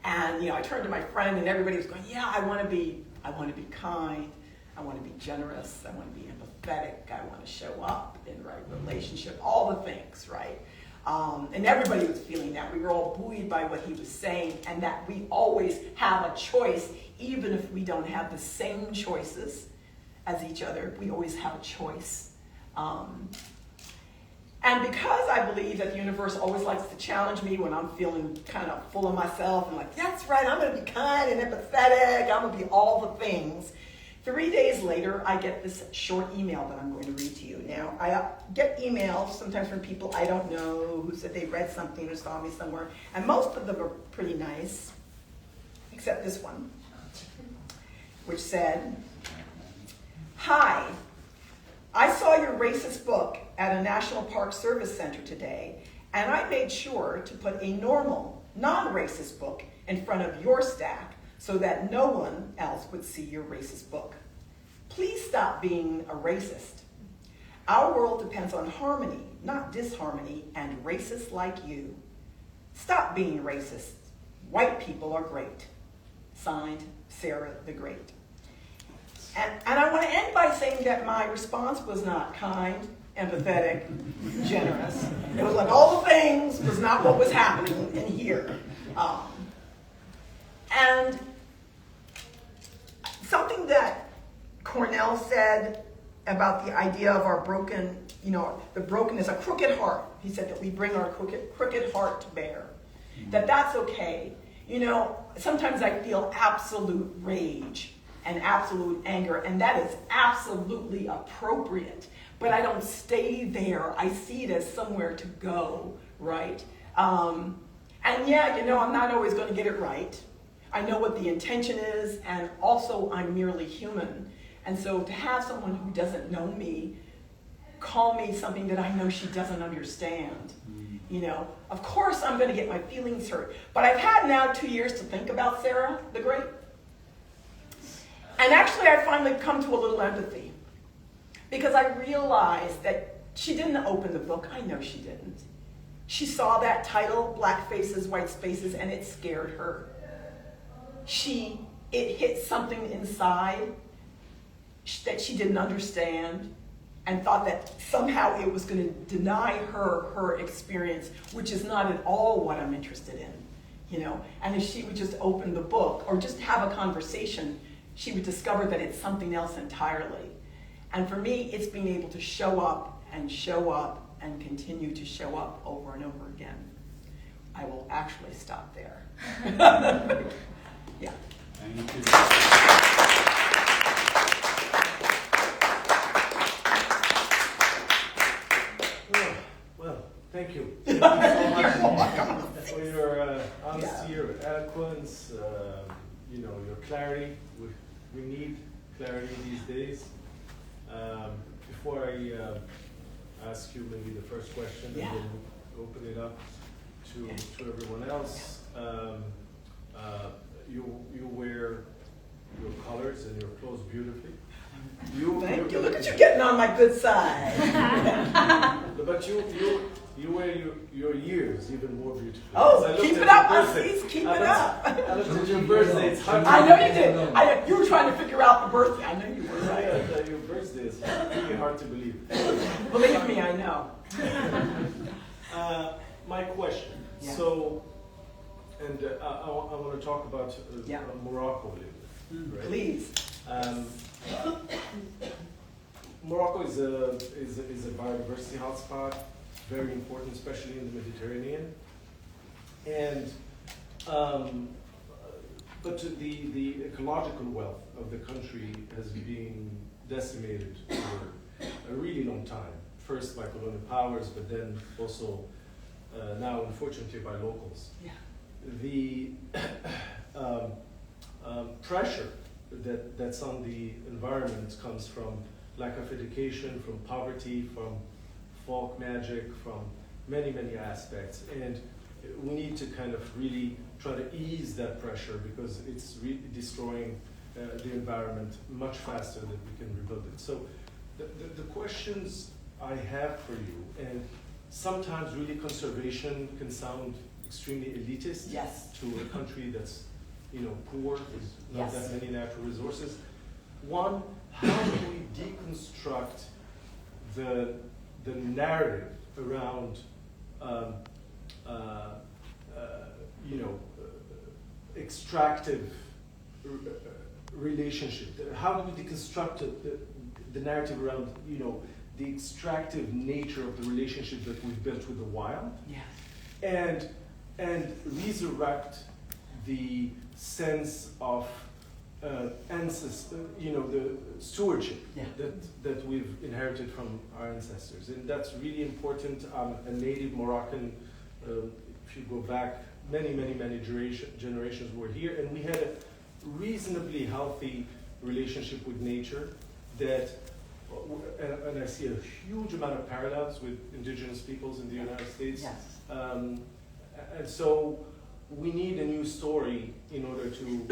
And I turned to my friend, and everybody was going, yeah, I want to be kind. I want to be generous. I want to be empathetic. I want to show up in right relationship. All the things, right? And everybody was feeling that. We were all buoyed by what he was saying, and that we always have a choice, even if we don't have the same choices as each other. We always have a choice. And because I believe that the universe always likes to challenge me when I'm feeling kind of full of myself and like, that's right, I'm going to be kind and empathetic, I'm going to be all the things. 3 days later, I get this short email that I'm going to read to you. Now, I get emails sometimes from people I don't know who said they read something or saw me somewhere, and most of them are pretty nice, except this one, which said, hi, I saw your racist book at a National Park Service Center today, and I made sure to put a normal, non-racist book in front of your stack so that no one else would see your racist book. Please stop being a racist. Our world depends on harmony, not disharmony, and racists like you. Stop being racist. White people are great. Signed, Sarah the Great. And I want to end by saying that my response was not kind, empathetic, generous. It was like all the things was not what was happening in here. And something that Cornel said about the idea of our broken, the brokenness, a crooked heart. He said that we bring our crooked heart to bear. That's okay. Sometimes I feel absolute rage and absolute anger, and that is absolutely appropriate. But I don't stay there. I see it as somewhere to go, right? And yeah, I'm not always going to get it right. I know what the intention is, and also I'm merely human. And so to have someone who doesn't know me call me something that I know she doesn't understand, of course I'm going to get my feelings hurt. But I've had now 2 years to think about Sarah the Great. And actually I finally come to a little empathy, because I realized that she didn't open the book. I know she didn't. She saw that title, Black Faces, White Spaces, and it scared her. It hit something inside that she didn't understand and thought that somehow it was going to deny her experience, which is not at all what I'm interested in, you know. And if she would just open the book or just have a conversation, she would discover that it's something else entirely. And for me, it's being able to show up and continue to show up over and over again. I will actually stop there. Yeah. Thank you. Well, thank you. Thank you so much for your honesty, your eloquence, your clarity. We need clarity these days. Before I ask you maybe the first question and then open it up to everyone else, you wear your colors and your clothes beautifully. Thank you. Look at you getting on my good side. But you wear your years even more beautifully. Oh, keep it up, Aziz. Keep it up. I looked at your birthday. It's hard. I know you did. You were trying to figure out the birthday. I know you were, right? Your birthday is really hard to believe. Believe me, I know. My question. Yeah. So, and I want to talk about Morocco a little bit. Right? Please. Morocco is a biodiversity hotspot, very important, especially in the Mediterranean. And but the ecological wealth of the country has been decimated for a really long time. First by colonial powers, but then also now, unfortunately, by locals. Yeah. The pressure that's on the environment comes from lack of education, from poverty, from folk magic, from many, many aspects. And we need to kind of really try to ease that pressure because it's really destroying the environment much faster than we can rebuild it. So the questions I have for you, and sometimes really conservation can sound extremely elitist to a country that's poor, with not that many natural resources. One, how do we deconstruct the narrative around extractive relationship? How do we deconstruct the narrative around the extractive nature of the relationship that we've built with the wild? And resurrect the sense of ancestor, the stewardship that we've inherited from our ancestors. And that's really important. I'm a native Moroccan. If you go back many generations were here, and we had a reasonably healthy relationship with nature that, and I see a huge amount of parallels with indigenous peoples in the United States. And so we need a new story in order to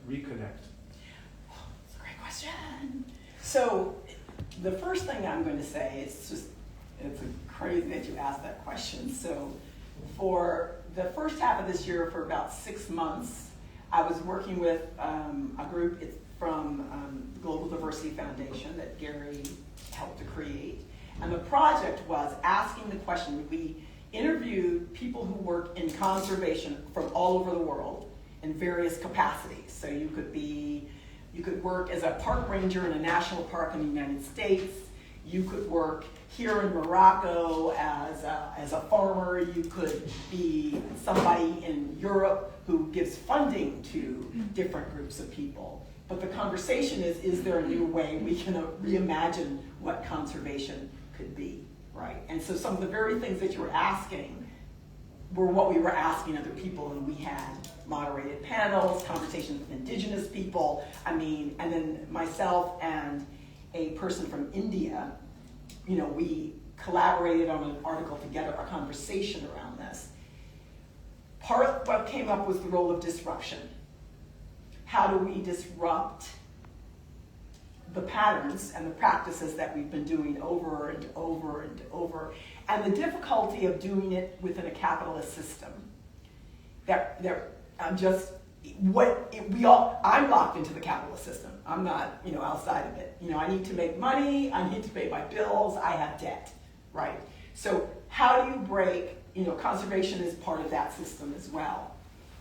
reconnect. That's a great question. So the first thing I'm going to say is it's crazy that you asked that question. So for the first half of this year, for about 6 months, I was working with a group from the Global Diversity Foundation that Gary helped to create. And the project was asking the question. We interviewed people who work in conservation from all over the world in various capacities. So you could work as a park ranger in a national park in the United States. You could work here in Morocco as a farmer. You could be somebody in Europe who gives funding to different groups of people. But the conversation is there a new way we can reimagine what conservation could be, right? And so some of the very things that you were asking were what we were asking other people, and we had moderated panels, conversations with indigenous people, and then myself and a person from India, we collaborated on an article together, a conversation around this. Part of what came up was the role of disruption. How do we disrupt the patterns and the practices that we've been doing over and over and over, and the difficulty of doing it within a capitalist system. I'm locked into the capitalist system. I'm not, outside of it. I need to make money. I need to pay my bills. I have debt, right? So how do you break? Conservation is part of that system as well.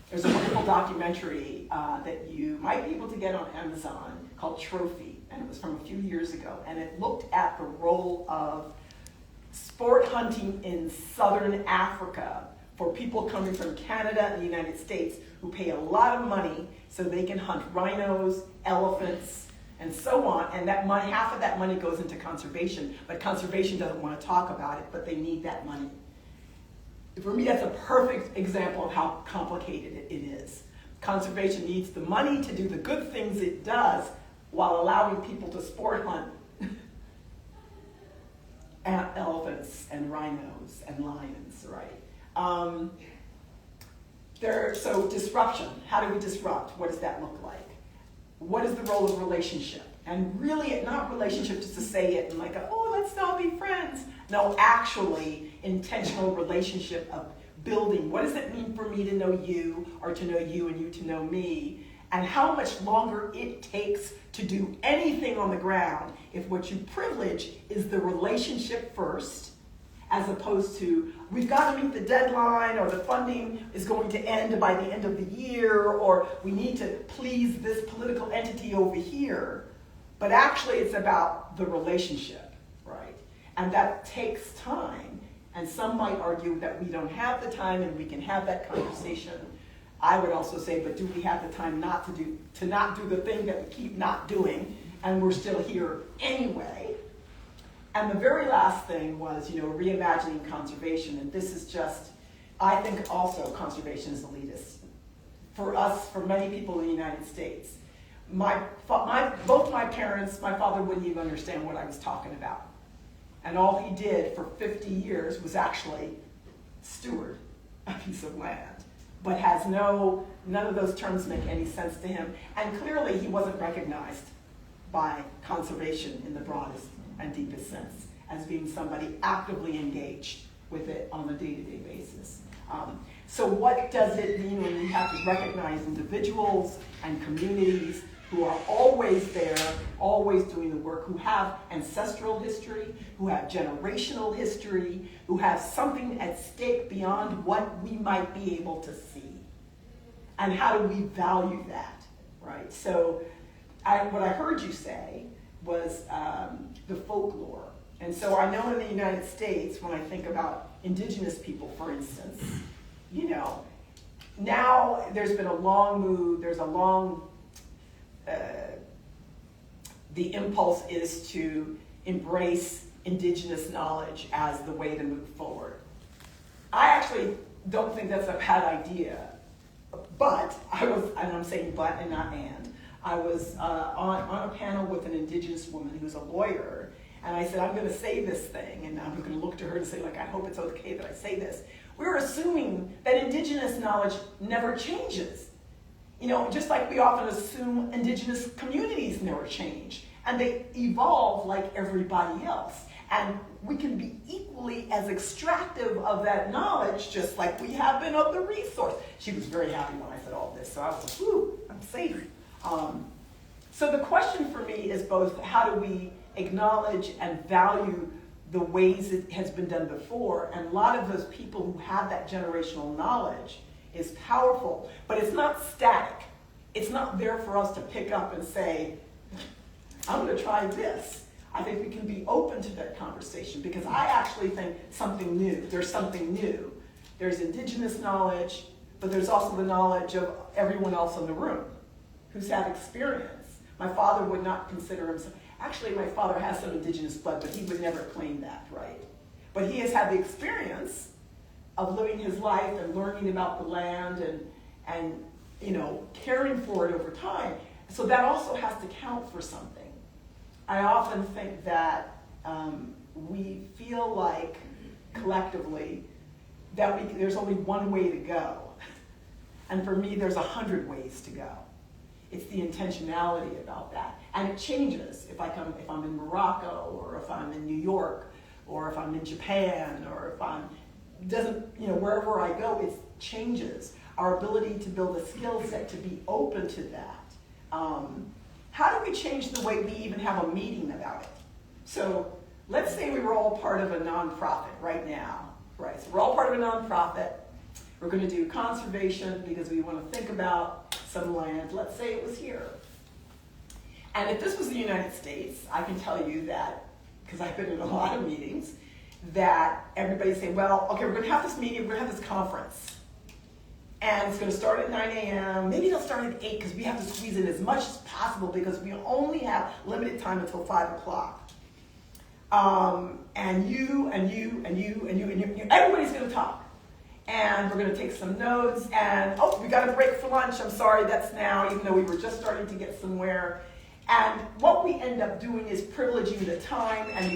There's a wonderful documentary that you might be able to get on Amazon called Trophy, and it was from a few years ago, and it looked at the role of sport hunting in southern Africa for people coming from Canada and the United States who pay a lot of money so they can hunt rhinos, elephants, and so on, and that money, half of that money goes into conservation, but conservation doesn't want to talk about it, but they need that money. For me, that's a perfect example of how complicated it is. Conservation needs the money to do the good things it does while allowing people to sport hunt elephants and rhinos and lions, right? So disruption, how do we disrupt? What does that look like? What is the role of relationship? And really, not relationship just to say it and like, oh, let's all be friends. No, actually, intentional relationship of building. What does it mean for me to know you, or to know you and you to know me? And how much longer it takes to do anything on the ground if what you privilege is the relationship first, as opposed to, we've got to meet the deadline, or the funding is going to end by the end of the year, or we need to please this political entity over here. But actually, it's about the relationship, right? And that takes time. And some might argue that we don't have the time and we can have that conversation. I would also say, but do we have the time not do the thing that we keep not doing, and we're still here anyway? And the very last thing was, reimagining conservation. And this is just, I think also conservation is elitist. For us, for many people in the United States. Both my parents, my father wouldn't even understand what I was talking about. And all he did for 50 years was actually steward a piece of land. But none of those terms make any sense to him. And clearly he wasn't recognized by conservation in the broadest and deepest sense as being somebody actively engaged with it on a day-to-day basis. So what does it mean when you have to recognize individuals and communities who are always there, always doing the work, who have ancestral history, who have generational history, who have something at stake beyond what we might be able to see? And how do we value that, right? So what I heard you say was the folklore. And so I know in the United States, when I think about indigenous people, for instance, now there's been a long move, the impulse is to embrace indigenous knowledge as the way to move forward. I actually don't think that's a bad idea, but and I'm saying but and not and, I was on a panel with an indigenous woman who's a lawyer, and I said, I'm going to say this thing, and I'm going to look to her and say, I hope it's okay that I say this. We're assuming that indigenous knowledge never changes. Just like we often assume indigenous communities never change, and they evolve like everybody else. And we can be equally as extractive of that knowledge, just like we have been of the resource. She was very happy when I said all this, so I was like, whew, I'm safe. So the question for me is both, how do we acknowledge and value the ways it has been done before? And a lot of those people who have that generational knowledge is powerful, but it's not static. It's not there for us to pick up and say, I'm going to try this. I think we can be open to that conversation, because I actually think there's something new. There's indigenous knowledge, but there's also the knowledge of everyone else in the room who's had experience. My father would not consider himself, actually my father has some indigenous blood, but he would never claim that, right? But he has had the experience of living his life and learning about the land and caring for it over time. So that also has to count for something. I often think that we feel like collectively that there's only one way to go. And for me, there's 100 ways to go. It's the intentionality about that. And it changes if I'm in Morocco, or if I'm in New York, or if I'm in Japan, or if I'm, wherever I go, it changes. Our ability to build a skill set to be open to that. How do we change the way we even have a meeting about it? So let's say we were all part of a nonprofit right now, right? So we're all part of a nonprofit. We're going to do conservation because we want to think about some land. Let's say it was here. And if this was the United States, I can tell you that, because I've been in a lot of meetings, that everybody's saying, well, okay, we're going to have this meeting, we're going to have this conference. And it's going to start at 9 a.m. Maybe it'll start at 8 because we have to squeeze in as much as possible because we only have limited time until 5 o'clock. And you, everybody's going to talk. And we're going to take some notes. And, oh, we got a break for lunch. I'm sorry, that's now, even though we were just starting to get somewhere. And what we end up doing is privileging the time and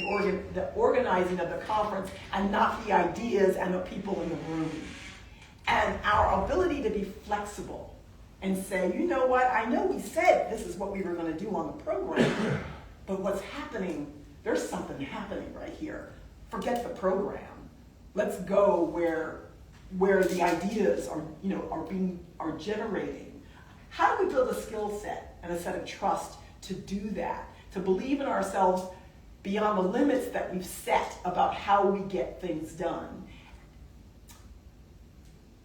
the organizing of the conference and not the ideas and the people in the room. And our ability to be flexible and say, you know what, I know we said this is what we were going to do on the program, but what's happening, there's something happening right here. Forget the program. Let's go where the ideas are generating. How do we build a skill set and a set of trust to do that, to believe in ourselves beyond the limits that we've set about how we get things done?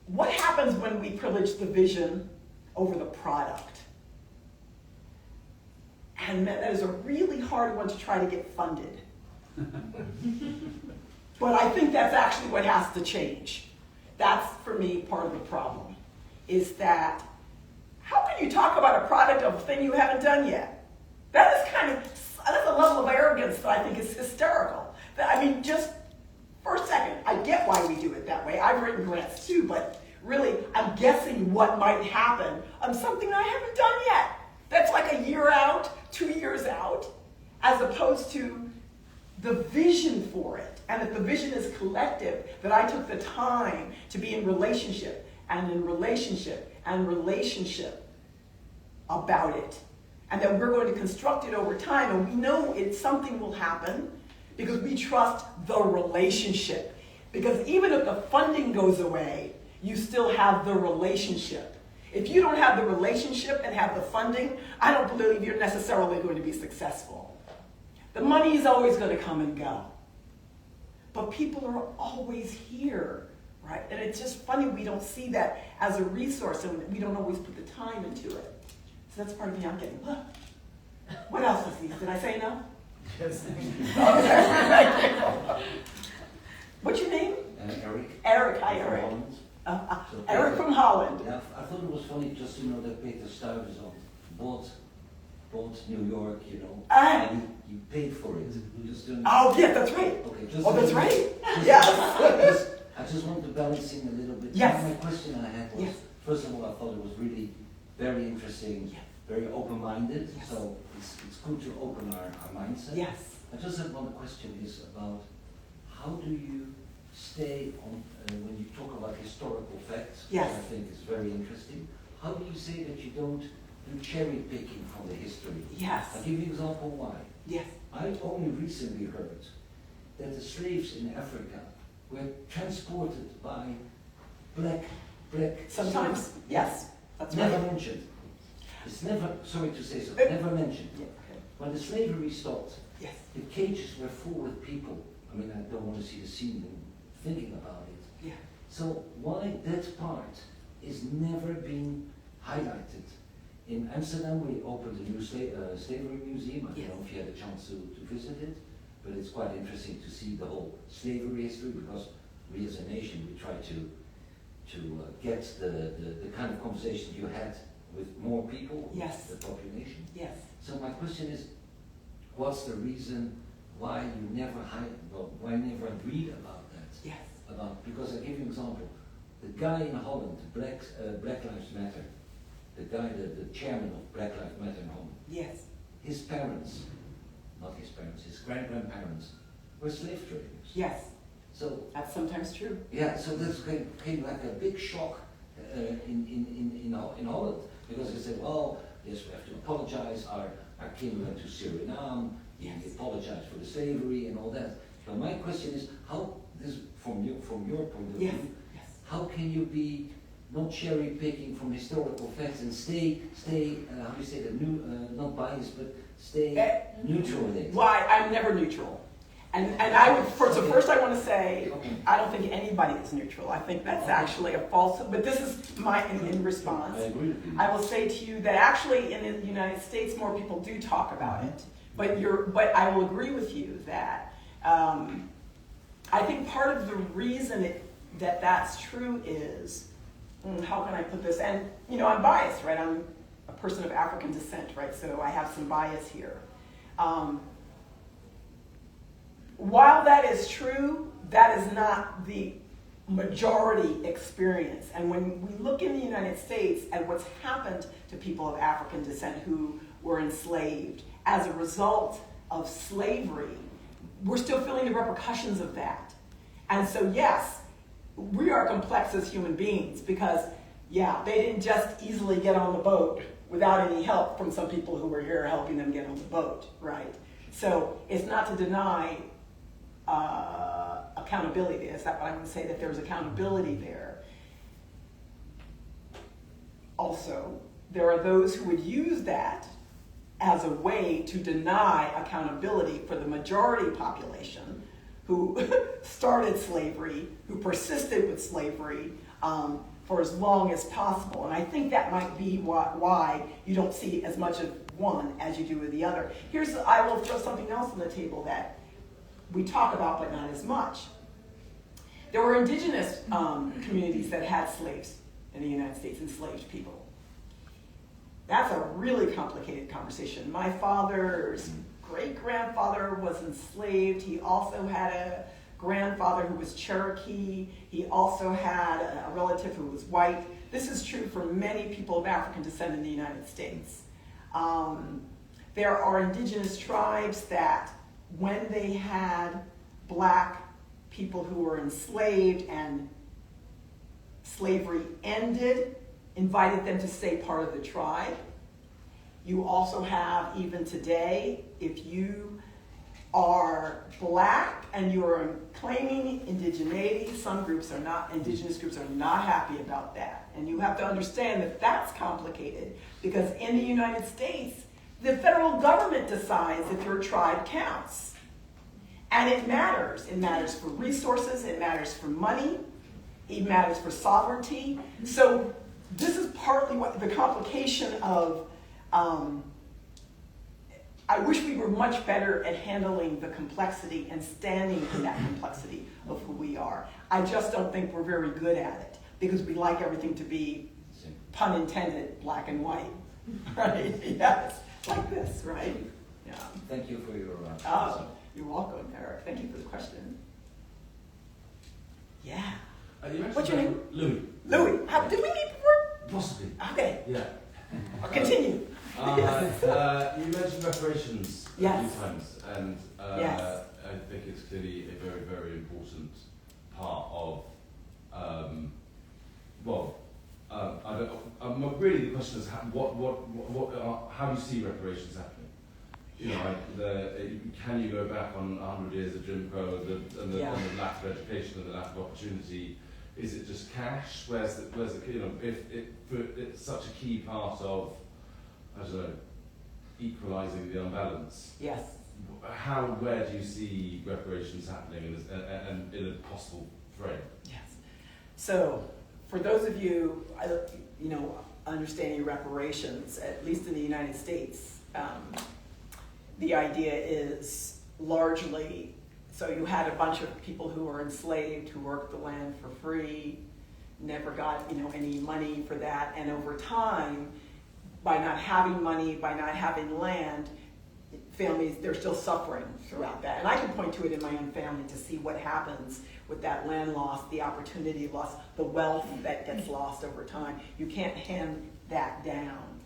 What happens when we privilege the vision over the product? And that is a really hard one to try to get funded. But I think that's actually what has to change. That's, for me, part of the problem, is that how can you talk about a product of a thing you haven't done yet? That's a level of arrogance that I think is hysterical. Just for a second, I get why we do it that way. I've written grants too, but really, I'm guessing what might happen on something I haven't done yet. That's like a year out, 2 years out, as opposed to the vision for it. And that the vision is collective, that I took the time to be in relationship about it. And that we're going to construct it over time, and we know something will happen because we trust the relationship. Because even if the funding goes away, you still have the relationship. If you don't have the relationship and have the funding, I don't believe you're necessarily going to be successful. The money is always going to come and go. But people are always here, right? And it's just funny we don't see that as a resource, and we don't always put the time into it. So that's part of me. I'm getting, what else is these? Did I say no? Yes. What's your name? Eric. Eric. Hi, Eric. Eric from Holland. Yeah, I thought it was funny just to know that Peter Stuyvesant bought New York, and you paid for it. Oh, yeah, that's right. Okay, that's right. Yes. I just want to balance in a little bit. Yes. My question I had was, first of all, I thought it was really very interesting, very open-minded. Yes. So it's good to open our mindset. Yes. I just have one question is about how do you stay on, when you talk about historical facts, which I think is very interesting, how do you say that you don't do cherry picking from the history? Yes. I'll give you an example why. Yes. I only recently heard that the slaves in Africa were transported by black sometimes, slaves. yes. That's never right. mentioned. It's never, sorry to say so, never mentioned. Yeah, okay. When the slavery stopped, Yes. the cages were full with people. I don't want to see the scene and thinking about it. Yeah. So why that part is never been highlighted? In Amsterdam, we opened a new slavery museum. I don't know if you had a chance to visit it, but it's quite interesting to see the whole slavery history, because we as a nation, we try to get the kind of conversation you had with more people, the population. Yes. So my question is, what's the reason why you never never read about that? Yes. Because I give you an example. The guy in Holland, Black Lives Matter, the chairman of Black Lives Matter in Holland. Yes. His parents, not his parents, his grandparents were slave traders. Yes. So that's sometimes true. Yeah. So this came like a big shock in Holland, because they said, well, yes, we have to apologize. Our king went to Suriname, he apologized for the slavery and all that. But my question is, how this from your point of view, how can you be not cherry picking from historical facts and stay how do you say that, not biased, but stay neutral in it? Why? I'm never neutral. And I would, first I want to say, I don't think anybody is neutral. I think that's actually a false, but this is my, in response. I agree with you. I will say to you that actually in the United States, more people do talk about it. But I will agree with you that I think part of the reason that's true is, how can I put this? And, I'm biased, right? I'm a person of African descent, right? So I have some bias here. While that is true, that is not the majority experience. And when we look in the United States at what's happened to people of African descent who were enslaved as a result of slavery, we're still feeling the repercussions of that. And so, yes, we are complex as human beings because, they didn't just easily get on the boat without any help from some people who were here helping them get on the boat, right? So it's not to deny accountability. Is that what I'm going to say? That there's accountability there. Also, there are those who would use that as a way to deny accountability for the majority population who started slavery, who persisted with slavery for as long as possible. And I think that might be why you don't see as much of one as you do with the other. I will throw something else on the table that we talk about, but not as much. There were indigenous communities that had slaves in the United States, enslaved people. That's a really complicated conversation. My father's great-grandfather was enslaved. He also had a grandfather who was Cherokee. He also had a relative who was white. This is true for many people of African descent in the United States. There are indigenous tribes that when they had black people who were enslaved and slavery ended, invited them to stay part of the tribe. You also have, even today, if you are black and you are claiming indigeneity, indigenous groups are not happy about that. And you have to understand that that's complicated because in the United States, the federal government decides if your tribe counts. And it matters. It matters for resources, it matters for money, it matters for sovereignty. So this is partly what the complication of, I wish we were much better at handling the complexity and standing in that complexity of who we are. I just don't think we're very good at it because we like everything to be, pun intended, black and white, right? Yes, like this, right? Yeah. Thank you for your answer. You're welcome, Eric. Thank you for the question. Yeah. What's your name? Louis. Louis. Did we meet before? Possibly. Okay. Yeah. Continue. You mentioned reparations a Yes. few times, and Yes. I think it's clearly a very, very important part of. Really, the question is how do you see reparations happening? Can you go back on 100 years of Jim Crow and the lack of education and the lack of opportunity? Is it just cash? Where's the if it's such a key part of, equalising the unbalance? Yes. Where do you see reparations happening and in a possible frame? Yes. So, for those of you, understanding reparations, at least in the United States, the idea is largely, so you had a bunch of people who were enslaved, who worked the land for free, never got, any money for that, and over time, by not having money, by not having land, families, they're still suffering throughout that. And I can point to it in my own family to see what happens with that land loss, the opportunity loss, the wealth that gets lost over time. You can't hand that down.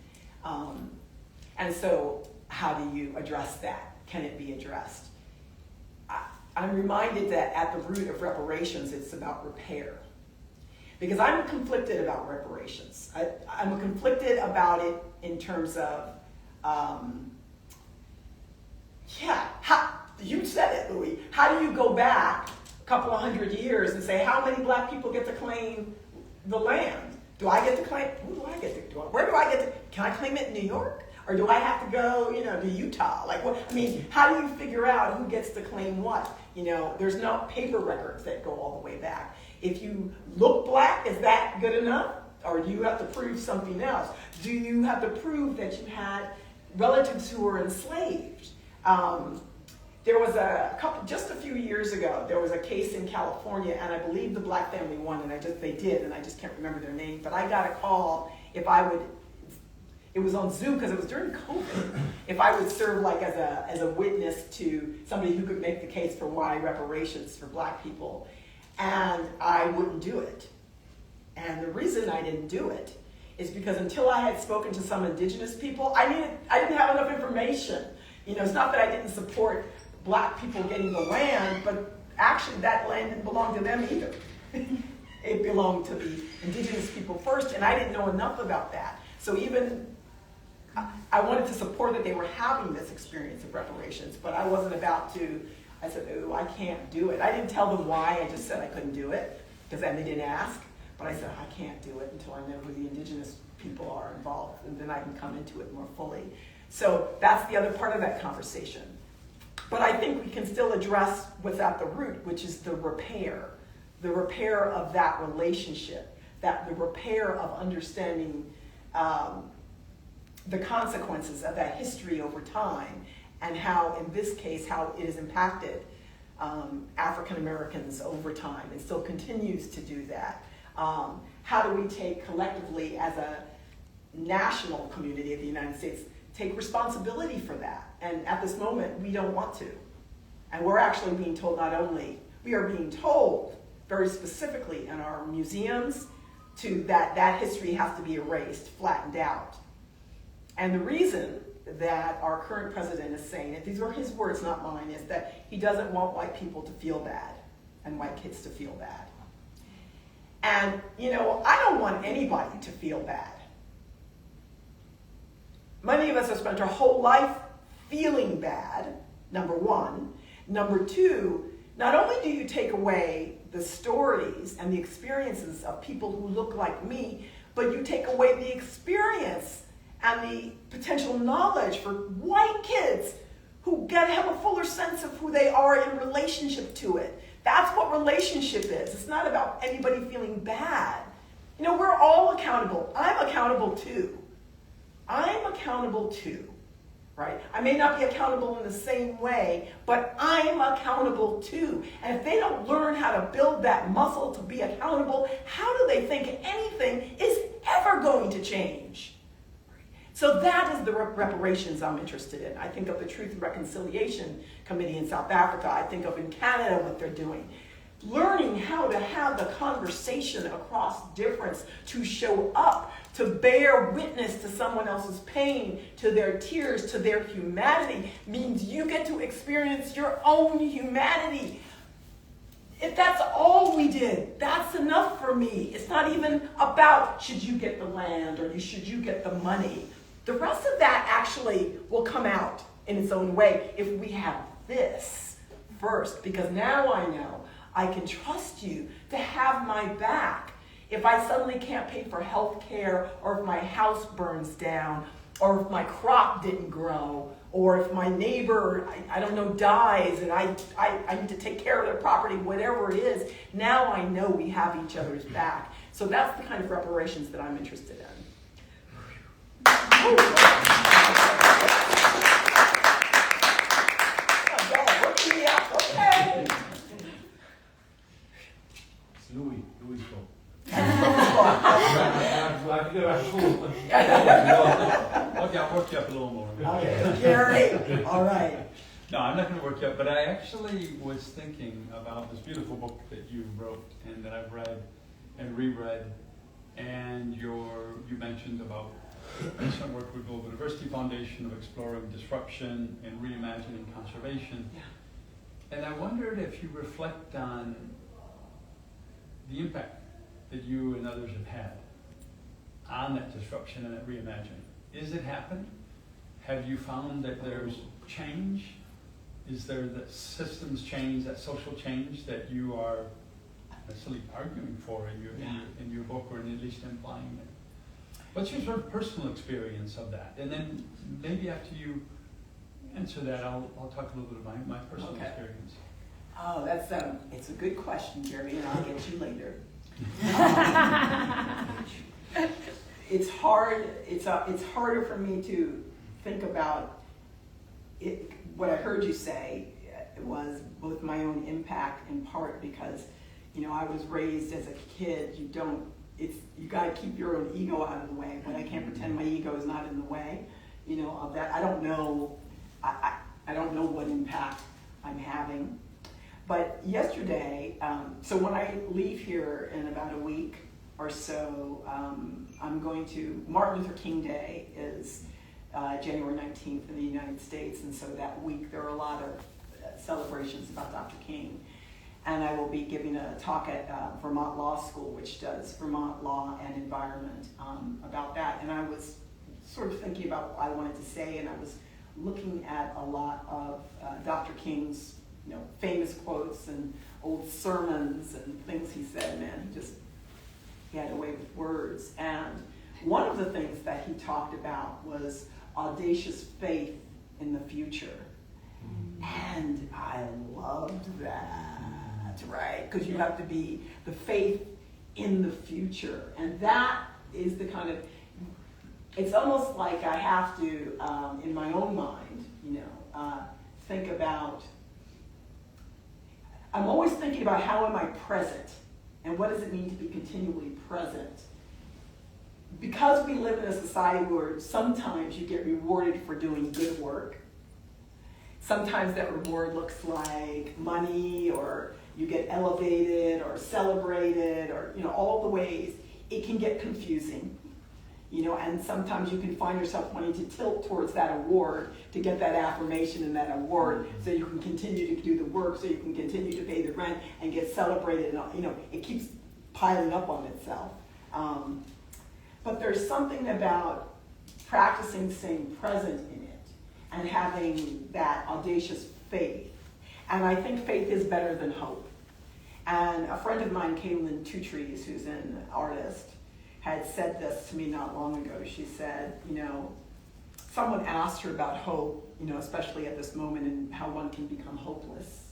And so how do you address that? Can it be addressed? I'm reminded that at the root of reparations, it's about repair. because I'm conflicted about reparations. I'm conflicted about it in terms of, you said it, Louis. How do you go back a couple of 100 years and say, how many black people get to claim the land? Do I get to claim, who do I get to, where do I get to, can I claim it in New York? Or do I have to go, to Utah? Like, what? I mean, how do you figure out who gets to claim what? There's no paper records that go all the way back. If you look black, is that good enough? Or do you have to prove something else? Do you have to prove that you had relatives who were enslaved? There was just a few years ago, there was a case in California, and I believe the black family won, and they did, and I just can't remember their name, but I got a call if I would, it was on Zoom because it was during COVID, if I would serve like as a witness to somebody who could make the case for why reparations for black people, and I wouldn't do it. And the reason I didn't do it is because until I had spoken to some indigenous people, I didn't have enough information. It's not that I didn't support black people getting the land, but actually that land didn't belong to them either. It belonged to the indigenous people first, and I didn't know enough about that. So even I wanted to support that they were having this experience of reparations, but I wasn't about to. I said, oh, I can't do it. I didn't tell them why, I just said I couldn't do it, because then they didn't ask. But I said, I can't do it until I know who the indigenous people are involved, and then I can come into it more fully. So that's the other part of that conversation. But I think we can still address what's at the root, which is the repair of that relationship, the repair of understanding the consequences of that history over time, and how, in this case, how it has impacted African Americans over time and still continues to do that. How do we take collectively as a national community of the United States, take responsibility for that? And at this moment, we don't want to. And we're actually being told we are being told very specifically in our museums that history has to be erased, flattened out. And the reason that our current president is saying it, these are his words, not mine, is that he doesn't want white people to feel bad and white kids to feel bad. And, I don't want anybody to feel bad. Many of us have spent our whole life feeling bad, number one. Number two, not only do you take away the stories and the experiences of people who look like me, but you take away the experience and the potential knowledge for white kids who have a fuller sense of who they are in relationship to it. That's what relationship is. It's not about anybody feeling bad. We're all accountable. I'm accountable too. Right? I may not be accountable in the same way, but I'm accountable too. And if they don't learn how to build that muscle to be accountable, how do they think anything is ever going to change? So that is the reparations I'm interested in. I think of the Truth and Reconciliation Committee in South Africa. I think of in Canada what they're doing. Learning how to have the conversation across difference, to show up, to bear witness to someone else's pain, to their tears, to their humanity, means you get to experience your own humanity. If that's all we did, that's enough for me. It's not even about should you get the land or should you get the money. The rest of that actually will come out in its own way if we have this first, because now I know I can trust you to have my back. If I suddenly can't pay for health care, or if my house burns down, or if my crop didn't grow, or if my neighbor, I don't know, dies and I need to take care of their property, whatever it is, now I know we have each other's back. So that's the kind of reparations that I'm interested in. Louis go. Okay, I'll work you up a little more. Okay, Gary, all right. No, I'm not going to work you up, but I actually was thinking about this beautiful book that you wrote and that I've read and reread, and you mentioned about some work with Global Diversity Foundation of exploring disruption and reimagining conservation. Yeah. And I wondered if you reflect on the impact that you and others have had on that disruption and that reimagining? Is it happening? Have you found that there's change? Is there that systems change, that social change that you are necessarily arguing for in your book, or at least implying it? What's your sort of personal experience of that? And then maybe after you answer that, I'll talk a little bit about my personal experience. Oh, it's a good question, Jerry, and I'll get you later. It's hard. It's harder for me to think about it. What I heard you say was both my own impact, in part because, I was raised as a kid. You got to keep your own ego out of the way, but I can't pretend my ego is not in the way, of that. I don't know. I don't know what impact I'm having. But yesterday, so when I leave here in about a week or so, I'm going to, Martin Luther King Day is January 19th in the United States, and so that week there are a lot of celebrations about Dr. King. And I will be giving a talk at Vermont Law School, which does Vermont law and environment, about that. And I was sort of thinking about what I wanted to say, and I was looking at a lot of Dr. King's famous quotes and old sermons and things he said. Man, he had a way with words. And one of the things that he talked about was audacious faith in the future. And I loved that, right? Because you have to be the faith in the future. And that is the kind of, it's almost like I have to, in my own mind, think about, I'm always thinking about how am I present and what does it mean to be continually present. Because we live in a society where sometimes you get rewarded for doing good work. Sometimes that reward looks like money, or you get elevated or celebrated, or all the ways. It can get confusing, and sometimes you can find yourself wanting to tilt towards that award to get that affirmation in that award, so you can continue to do the work, so you can continue to pay the rent and get celebrated. And it keeps piling up on itself. But there's something about practicing staying present in it and having that audacious faith. And I think faith is better than hope. And a friend of mine, Carolyn Finney, who's an artist, had said this to me not long ago. She said, someone asked her about hope, especially at this moment, and how one can become hopeless.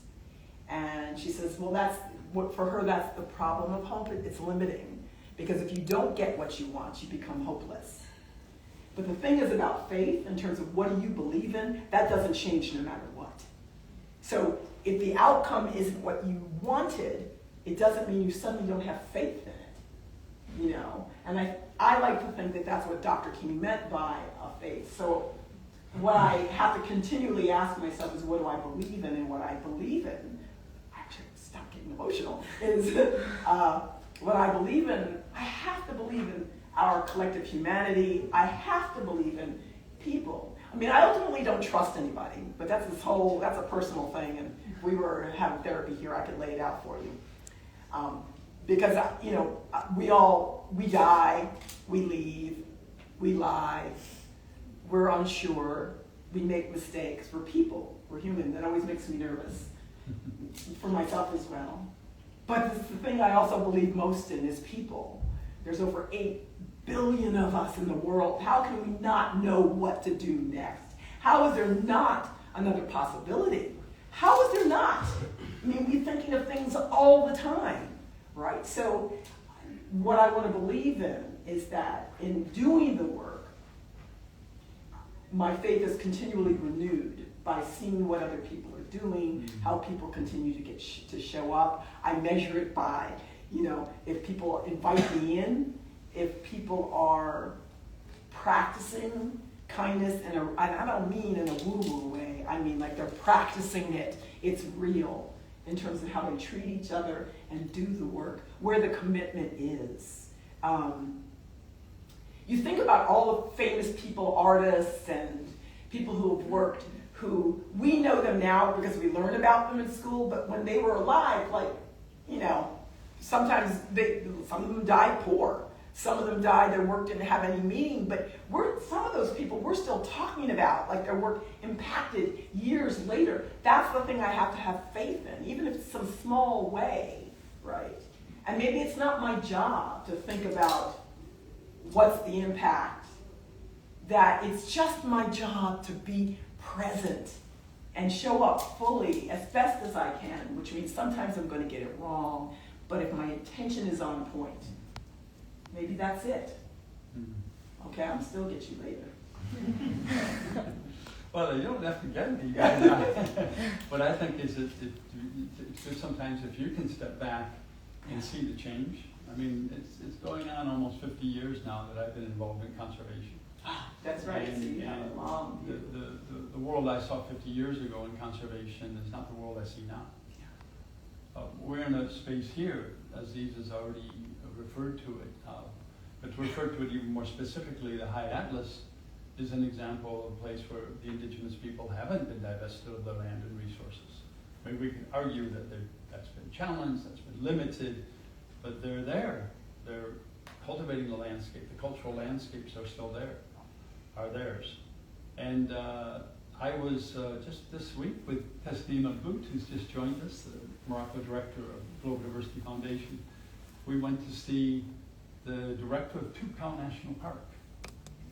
And she says, for her, that's the problem of hope. It's limiting. Because if you don't get what you want, you become hopeless. But the thing is about faith, in terms of what do you believe in, that doesn't change no matter what. So if the outcome isn't what you wanted, it doesn't mean you suddenly don't have faith in it. And I like to think that that's what Dr. King meant by a faith. So what I have to continually ask myself is, what do I believe in? And what I believe in, actually, stop getting emotional, is what I believe in. I have to believe in our collective humanity. I have to believe in people. I mean, I ultimately don't trust anybody, but that's a personal thing. And if we were having therapy here, I could lay it out for you. Because, we die, we leave, we lie, we're unsure, we make mistakes. We're people, we're human. That always makes me nervous, for myself as well. But the thing I also believe most in is people. There's over 8 billion of us in the world. How can we not know what to do next? How is there not another possibility? How is there not? I mean, we're thinking of things all the time, right? So what I want to believe in is that in doing the work, my faith is continually renewed by seeing what other people are doing, how people continue to show up. I measure it by, if people invite me in, if people are practicing kindness, and I don't mean in a woo-woo way, I mean like they're practicing it. It's real in terms of how they treat each other and do the work, where the commitment is. You think about all the famous people, artists, and people who have worked, who we know them now because we learn about them in school, but when they were alive, sometimes some of them died poor. Some of them died, their work didn't have any meaning, but some of those people we're still talking about, like their work impacted years later. That's the thing I have to have faith in, even if it's some small way, right? And maybe it's not my job to think about what's the impact, that it's just my job to be present and show up fully as best as I can, which means sometimes I'm going to get it wrong, but if my intention is on point, maybe that's it. Okay, I'll still get you later. Well, you don't have to get me. What I think is that sometimes if you can step back and see the change. I mean, it's going on almost 50 years now that I've been involved in conservation. That's right. And, so you have a long the world I saw 50 years ago in conservation is not the world I see now. We're in a space here, Aziz has already referred to it, but to refer to it even more specifically, the High Atlas is an example of a place where the indigenous people haven't been divested of their land and resources. I mean, we can argue that that's been challenged, that's been limited, but they're there. They're cultivating the landscape. The cultural landscapes are still there, are theirs. And I was just this week with Tesnima Boot, who's just joined us, the Morocco director of Global Diversity Foundation. We went to see the director of Tukau National Park.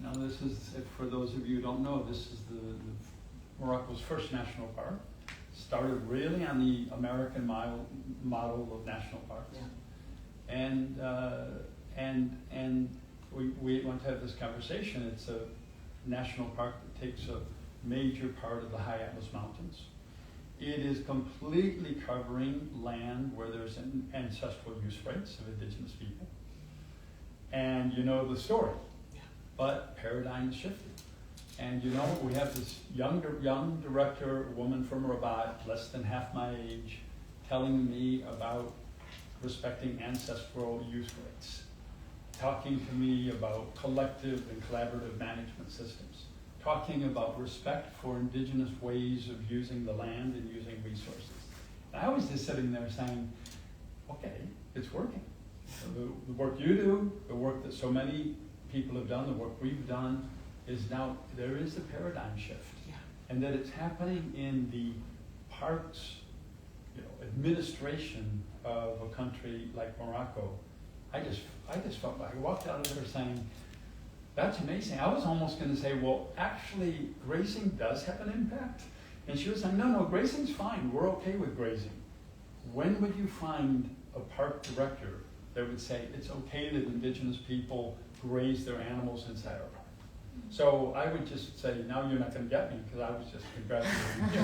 Now this is, for those of you who don't know, this is the Morocco's first national park. Started really on the American model of national parks. Yeah. And we went to have this conversation. It's a national park that takes a major part of the High Atlas Mountains. It is completely covering land where there's ancestral use rights of indigenous people. And you know the story, but paradigm shifted. And you know, we have this young director, a woman from Rabat, less than half my age, telling me about respecting ancestral use rights, talking to me about collective and collaborative management systems, talking about respect for indigenous ways of using the land and using resources. And I was just sitting there saying, okay, it's working. So the work you do, the work that so many people have done, the work we've done, is now, there is a paradigm shift. Yeah. And that it's happening in the parks, administration of a country like Morocco. I just felt like I walked out of there saying, that's amazing. I was almost going to say, well, actually, grazing does have an impact. And she was saying, no, grazing's fine. We're okay with grazing. When would you find a park director that would say it's okay that indigenous people graze their animals inside our park? So I would just say, now you're not going to get me, because I was just congratulating you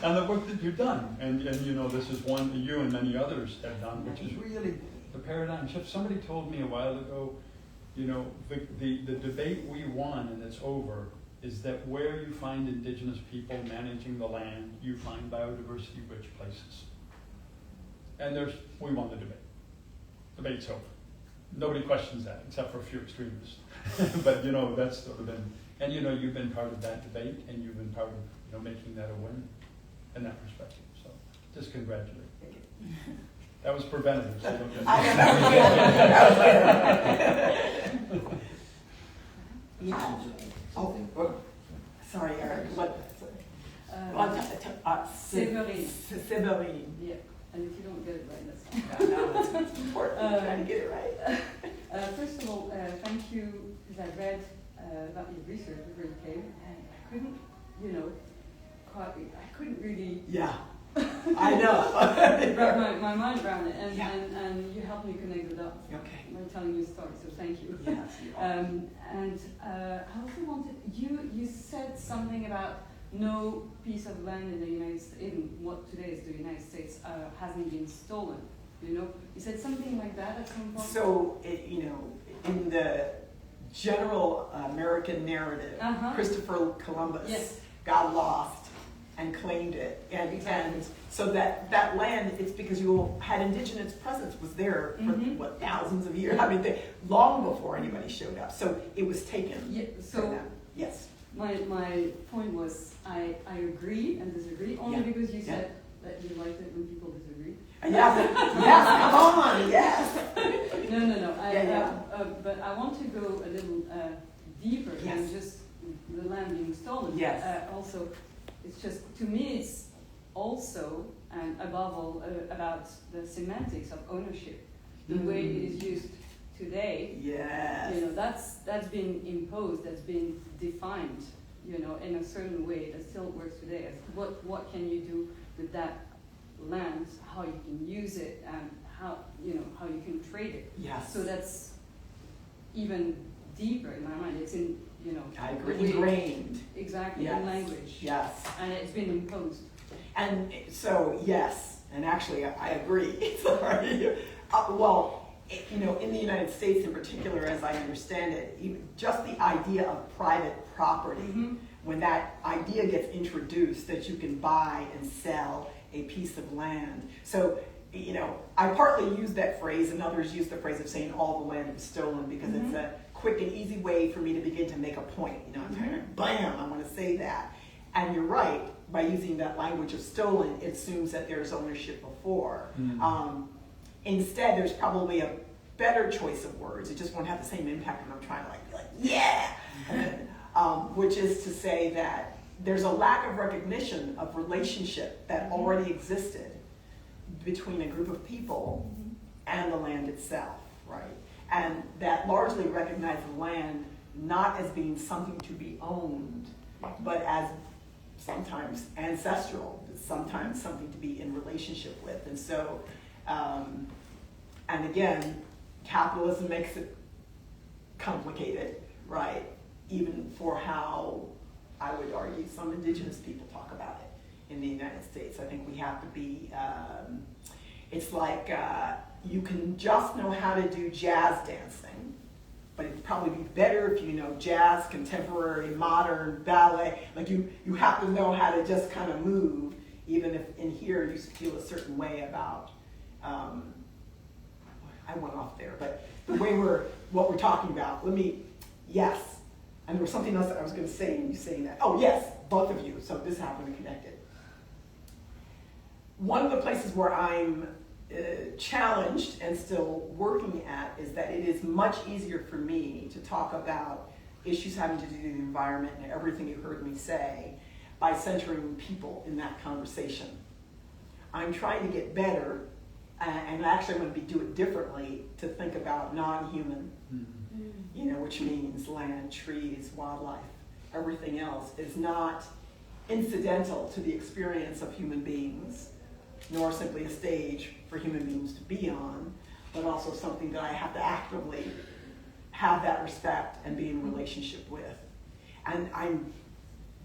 on the work that you've done. And this is one that you and many others have done, which is really the paradigm shift. Somebody told me a while ago, the debate we won, and it's over, is that where you find indigenous people managing the land, you find biodiversity-rich places. And we won the debate. Debate's over. Nobody questions that, except for a few extremists. But that's sort of been, and you've been part of that debate, and you've been part of making that a win in that perspective. So just congratulate. Thank you. That was preventative, so don't get me. Yeah. Oh, sorry, Eric. What? Séverine. Yeah, and if you don't get it right, that's fine. No, it's important. Trying to get it right. First of all, thank you, because I read about your research before you came, and I couldn't, I couldn't really. Yeah. I know. wrap my mind around it, and you helped me connect the dots. Okay. By telling you a story, so thank you. Yes. And I also wanted, you said something about no piece of land in the United States, in what today is the United States, hasn't been stolen. You said something like that at some point. So in the general American narrative, Christopher Columbus got lost and claimed it, and so that land, it's because you had indigenous presence was there for thousands of years. I mean, long before anybody showed up. So it was taken. Yeah. So yes. My point was I agree and disagree only because you said that you liked it when people disagree. Yes, come on, yes. No. Yeah. But I want to go a little deeper than Yes. just the land being stolen. Yes. Also, it's just, to me, it's also, and above all, about the semantics of ownership. The way it is used today, Yes. that's been imposed, that's been defined, in a certain way that still works today. What can you do with that land, how you can use it, and how you can trade it. Yes. So that's even deeper in my mind. It's in, I agree. the way- Ingrained. Exactly, Yes. in language. Yes. And it's been imposed. And so, yes, and actually I agree. Sorry. Well, in the United States in particular, as I understand it, even just the idea of private property, Mm-hmm. when that idea gets introduced that you can buy and sell a piece of land. So, I partly use that phrase, and others use the phrase of saying all the land was stolen because it's a quick and easy way for me to begin to make a point. I'm trying to, bam, I want to say that. And you're right, by using that language of stolen, it assumes that there's ownership before. Instead, there's probably a better choice of words. It just won't have the same impact when I'm trying to be like, yeah! Which is to say that there's a lack of recognition of relationship that already existed between a group of people and the land itself, right? And that largely recognized the land not as being something to be owned, but as sometimes ancestral, sometimes something to be in relationship with. And so, and again, capitalism makes it complicated, right? Even for how, I would argue, some indigenous people talk about it in the United States. I think we have to be, it's like you can just know how to do jazz dancing, but it'd probably be better if you know jazz, contemporary, modern, ballet. Like you have to know how to just kind of move, even if in here you feel a certain way about, I went off there, but the way what we're talking about, yes. And there was something else that I was going to say, and you saying that. Oh, yes, both of you. So this happened to connect it. One of the places where I'm challenged and still working at is that it is much easier for me to talk about issues having to do with the environment and everything you heard me say by centering people in that conversation. I'm trying to get better, and actually I'm going to do it differently, to think about non-human, which means land, trees, wildlife, everything else is not incidental to the experience of human beings, nor simply a stage for human beings to be on, but also something that I have to actively have that respect and be in relationship with. And I'm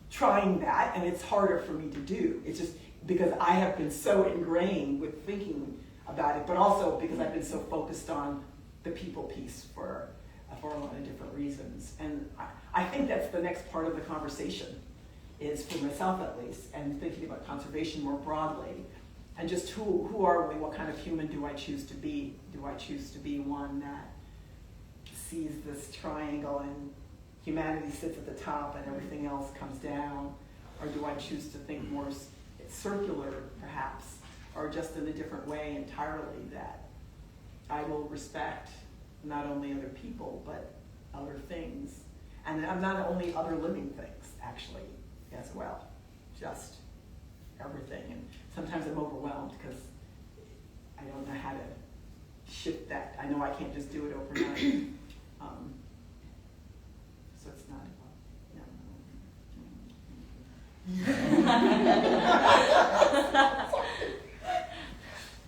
trying that, and it's harder for me to do. It's just because I have been so ingrained with thinking about it, but also because I've been so focused on the people piece for a lot of different reasons. And I think that's the next part of the conversation, is for myself at least, and thinking about conservation more broadly, and just who are we, what kind of human do I choose to be? Do I choose to be one that sees this triangle and humanity sits at the top and everything else comes down? Or do I choose to think more circular, perhaps, or just in a different way entirely, that I will respect not only other people, but other things. And I'm not only other living things, actually, as well, just everything. And sometimes I'm overwhelmed because I don't know how to shift that. I know I can't just do it overnight. So it's not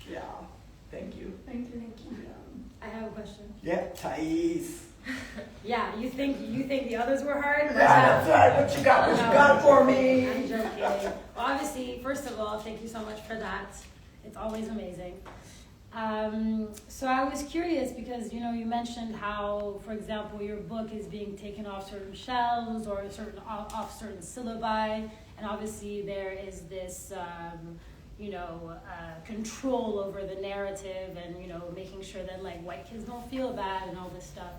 yeah, thank you. Thank you. I have a question. Yeah, Thais. Yeah, you think the others were hard? Yeah, that's right. What you got? What you got for me? I'm joking. Well, obviously, first of all, thank you so much for that. It's always amazing. So I was curious because, you mentioned how, for example, your book is being taken off certain shelves or off certain syllabi, and obviously there is this, control over the narrative and, making sure that white kids don't feel bad and all this stuff.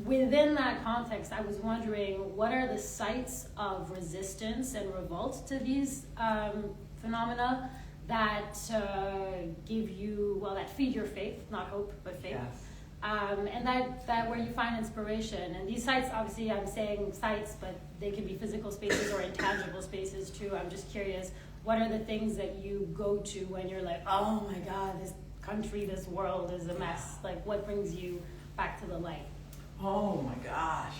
Within that context, I was wondering, what are the sites of resistance and revolt to these phenomena that give you, well, that feed your faith, not hope, but faith. Yes. And that where you find inspiration. And these sites, obviously I'm saying sites, but they can be physical spaces or intangible spaces too. I'm just curious, what are the things that you go to when you're like, oh my God, this country, this world is a mess? Like, what brings you back to the light? Oh my gosh.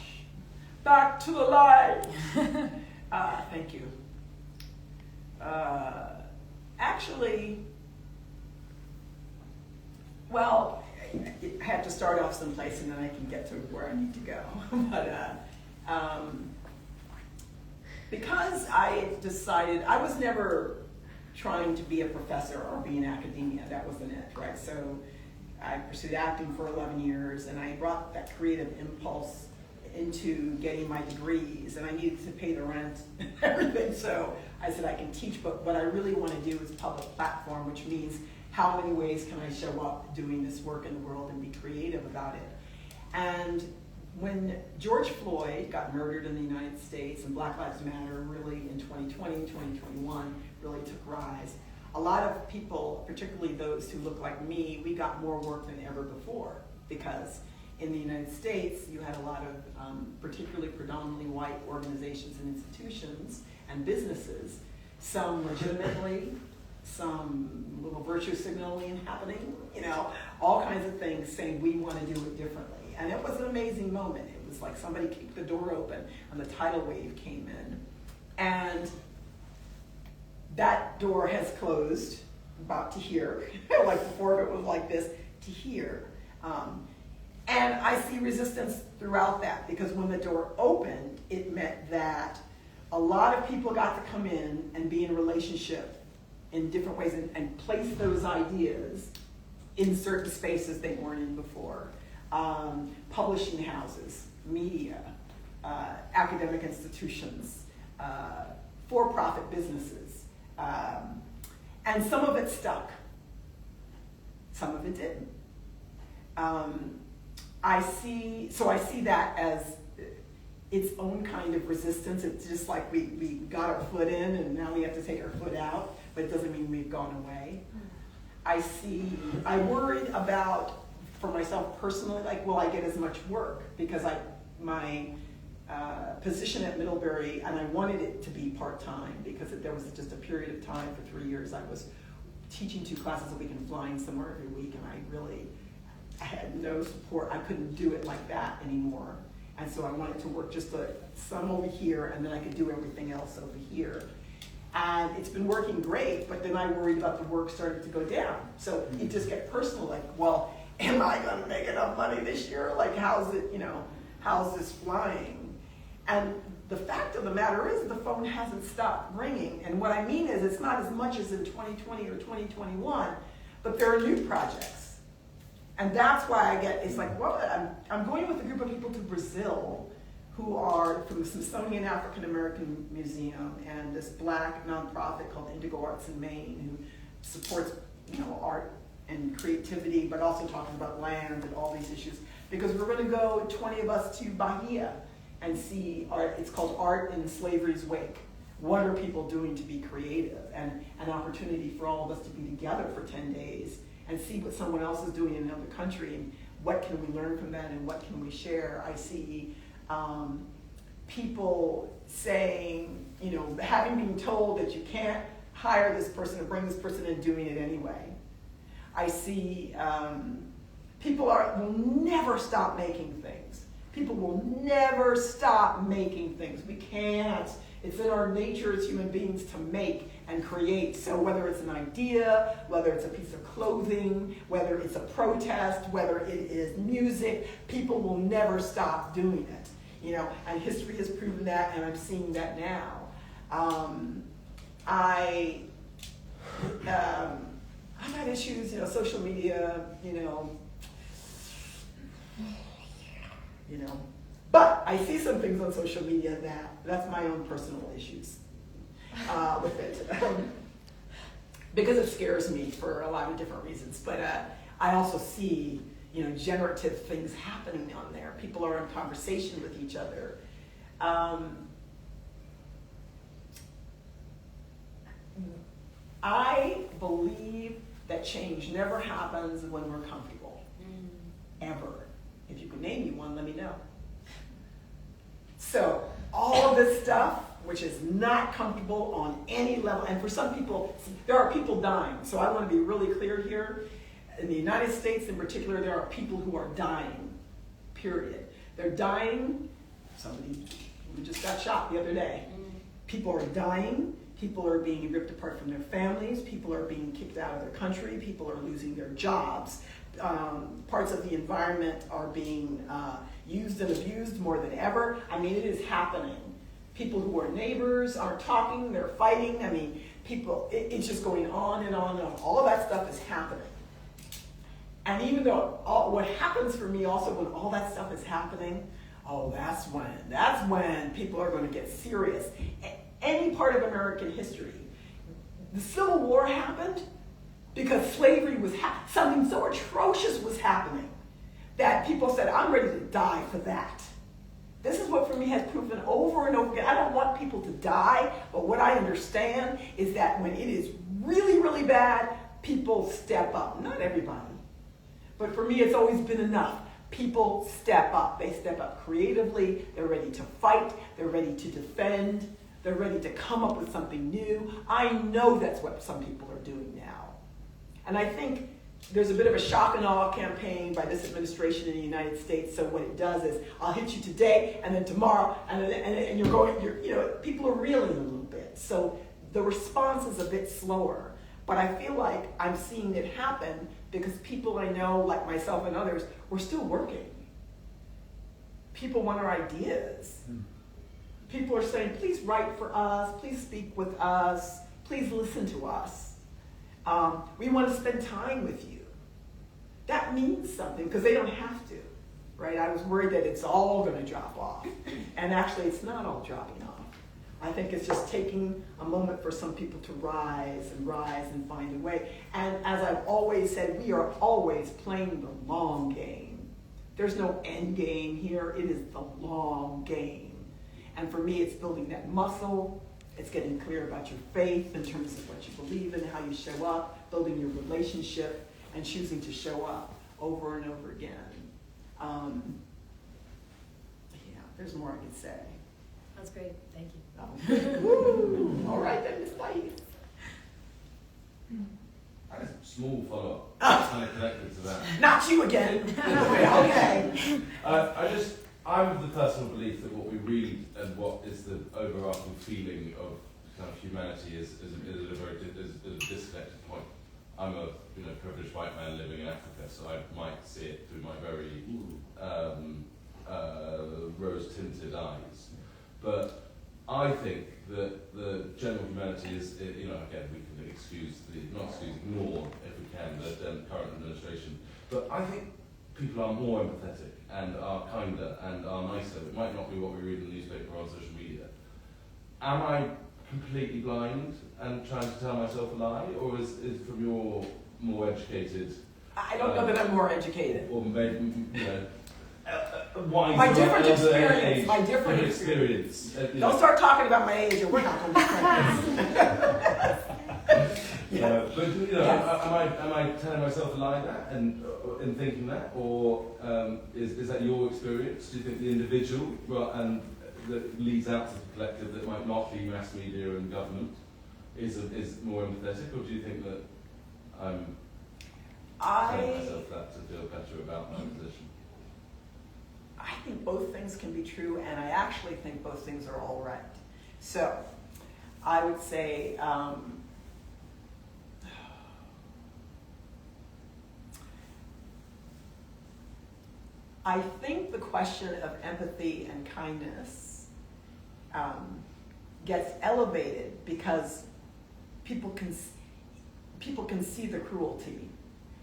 Back to the light. Thank you. Actually, well, I have to start off someplace and then I can get to where I need to go. But because I decided, I was never trying to be a professor or be in academia. That wasn't it, right? So I pursued acting for 11 years and I brought that creative impulse into getting my degrees, and I needed to pay the rent and everything. So I said I can teach, but what I really want to do is public platform, which means how many ways can I show up doing this work in the world and be creative about it. And when George Floyd got murdered in the United States and Black Lives Matter really in 2020, 2021 really took rise, a lot of people, particularly those who look like me, we got more work than ever before, because in the United States, you had a lot of particularly predominantly white organizations and institutions and businesses, some legitimately, some little virtue signaling happening, you know, all kinds of things saying we want to do it differently. And it was an amazing moment. It was like somebody kicked the door open and the tidal wave came in. And that door has closed about to here, like before it was like this, to here. And I see resistance throughout that, because when the door opened, it meant that a lot of people got to come in and be in relationship in different ways and place those ideas in certain spaces they weren't in before. Publishing houses, media, academic institutions, for-profit businesses. And some of it stuck. Some of it didn't. I see that as its own kind of resistance. It's just like we got our foot in and now we have to take our foot out, but it doesn't mean we've gone away. I worried about, for myself personally, like, will I get as much work? Because my position at Middlebury, and I wanted it to be part-time because there was just a period of time for 3 years I was teaching 2 classes a week and flying somewhere every week, and I had no support. I couldn't do it like that anymore. And so I wanted to work just some over here, and then I could do everything else over here. And it's been working great, but then I worried about the work starting to go down. So it just got personal, like, well, am I gonna make enough money this year? Like, how's this flying? And the fact of the matter is the phone hasn't stopped ringing. And what I mean is it's not as much as in 2020 or 2021, but there are new projects. And that's why it's like, well, I'm going with a group of people to Brazil who are from the Smithsonian African American Museum and this Black nonprofit called Indigo Arts in Maine, who supports, art and creativity, but also talking about land and all these issues. Because we're going to go, 20 of us, to Bahia and see art. It's called Art in Slavery's Wake. What are people doing to be creative? And an opportunity for all of us to be together for 10 days and see what someone else is doing in another country, and what can we learn from that, and what can we share. I see people saying, having been told that you can't hire this person or bring this person in, doing it anyway. I see people will never stop making things. People will never stop making things. We can't. It's in our nature as human beings to make and create. So whether it's an idea, whether it's a piece of clothing, whether it's a protest, whether it is music, people will never stop doing it. And history has proven that, and I'm seeing that now. I've had issues, social media, But I see some things on social media that's my own personal issues with it. Because it scares me for a lot of different reasons. But I also see, generative things happening on there. People are in conversation with each other. I believe that change never happens when we're comfortable, ever. If you can name me one, let me know. So all of this stuff, which is not comfortable on any level, and for some people, there are people dying. So I want to be really clear here. In the United States in particular, there are people who are dying, period. They're dying. Somebody who just got shot the other day. People are dying. People are being ripped apart from their families. People are being kicked out of their country. People are losing their jobs. Parts of the environment are being used and abused more than ever. I mean, it is happening. People who are neighbors aren't talking, they're fighting. I mean, people, it's just going on and on and on. All of that stuff is happening. And even though what happens for me also when all that stuff is happening, that's when people are going to get serious. Any part of American history, the Civil War happened because slavery was something so atrocious was happening that people said, I'm ready to die for that. This is what for me has proven over and over again. I don't want people to die, but what I understand is that when it is really, really bad, people step up. Not everybody. But for me, it's always been enough. People step up. They step up creatively. They're ready to fight. They're ready to defend. They're ready to come up with something new. I know that's what some people are doing now. And I think there's a bit of a shock and awe campaign by this administration in the United States. So what it does is, I'll hit you today, and then tomorrow, and people are reeling a little bit. So the response is a bit slower. But I feel like I'm seeing it happen because people I know, like myself and others, we're still working. People want our ideas. People are saying, please write for us, please speak with us, please listen to us. We want to spend time with you. That means something because they don't have to, right? I was worried that it's all going to drop off. And actually, it's not all dropping off. I think it's just taking a moment for some people to rise and find a way. And as I've always said, we are always playing the long game. There's no end game here. It is the long game. And for me, it's building that muscle. It's getting clear about your faith in terms of what you believe in, how you show up, building your relationship, and choosing to show up over and over again. There's more I could say. That's great. Thank you. Woo. All right then, Miss Thais. I have a small follow-up, kind of connected to that. Not you again. Okay. I'm of the personal belief that what we read and what is the overarching feeling of kind of humanity is a disconnected point. I'm a privileged white man living in Africa, so I might see it through my very rose-tinted eyes. But I think that the general humanity is, again, we can ignore if we can the current administration. But I think people are more empathetic and are kinder and are nicer. It might not be what we read in the newspaper or on social media. Am I completely blind and trying to tell myself a lie, or is from your more educated? I don't know that I'm more educated. Or maybe, wiser. My different experience. My different experience. Don't start talking about my age, or we're not going to be friends. But am I telling myself a lie there and in thinking that, or is that your experience? Do you think the individual and that leads out to the collective that might not be mass media and government is more empathetic, or do you think that I'm telling myself that to feel better about my position? I think both things can be true, and I actually think both things are all right. So I would say I think the question of empathy and kindness gets elevated because people can see the cruelty.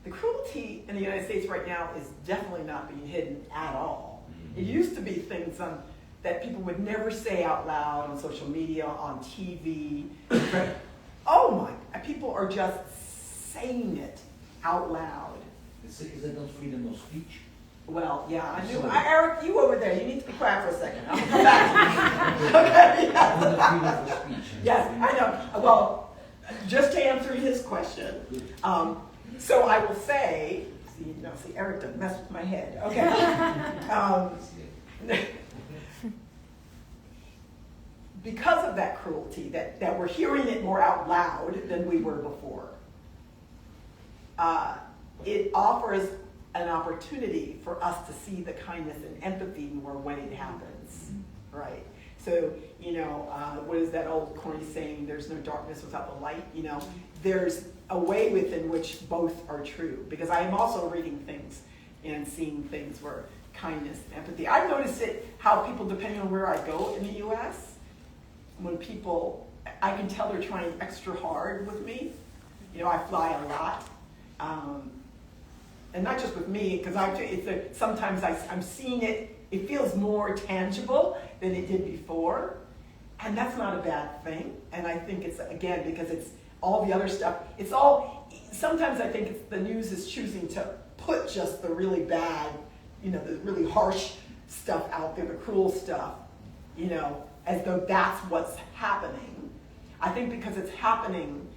The cruelty in the United States right now is definitely not being hidden at all. It used to be things that people would never say out loud on social media, on TV. People are just saying it out loud. Is that not freedom of speech? Well, yeah, I knew. Eric, you over there, you need to be quiet for a second. I'm going to come back to you. Okay, yes. Yes, I know. Well, just to answer his question, so I will say, see, Eric doesn't mess with my head. Okay. Because of that cruelty, that we're hearing it more out loud than we were before, it offers an opportunity for us to see the kindness and empathy more when it happens, right? So, what is that old corny saying, there's no darkness without the light, There's a way within which both are true, because I am also reading things and seeing things where kindness and empathy. I've noticed it, how people, depending on where I go in the U.S., when people, I can tell they're trying extra hard with me. I fly a lot. And not just with me, because sometimes I'm seeing it, it feels more tangible than it did before. And that's not a bad thing. And I think it's, again, because it's all the other stuff. Sometimes I think it's the news is choosing to put just the really bad, the really harsh stuff out there, the cruel stuff, as though that's what's happening. I think because it's happening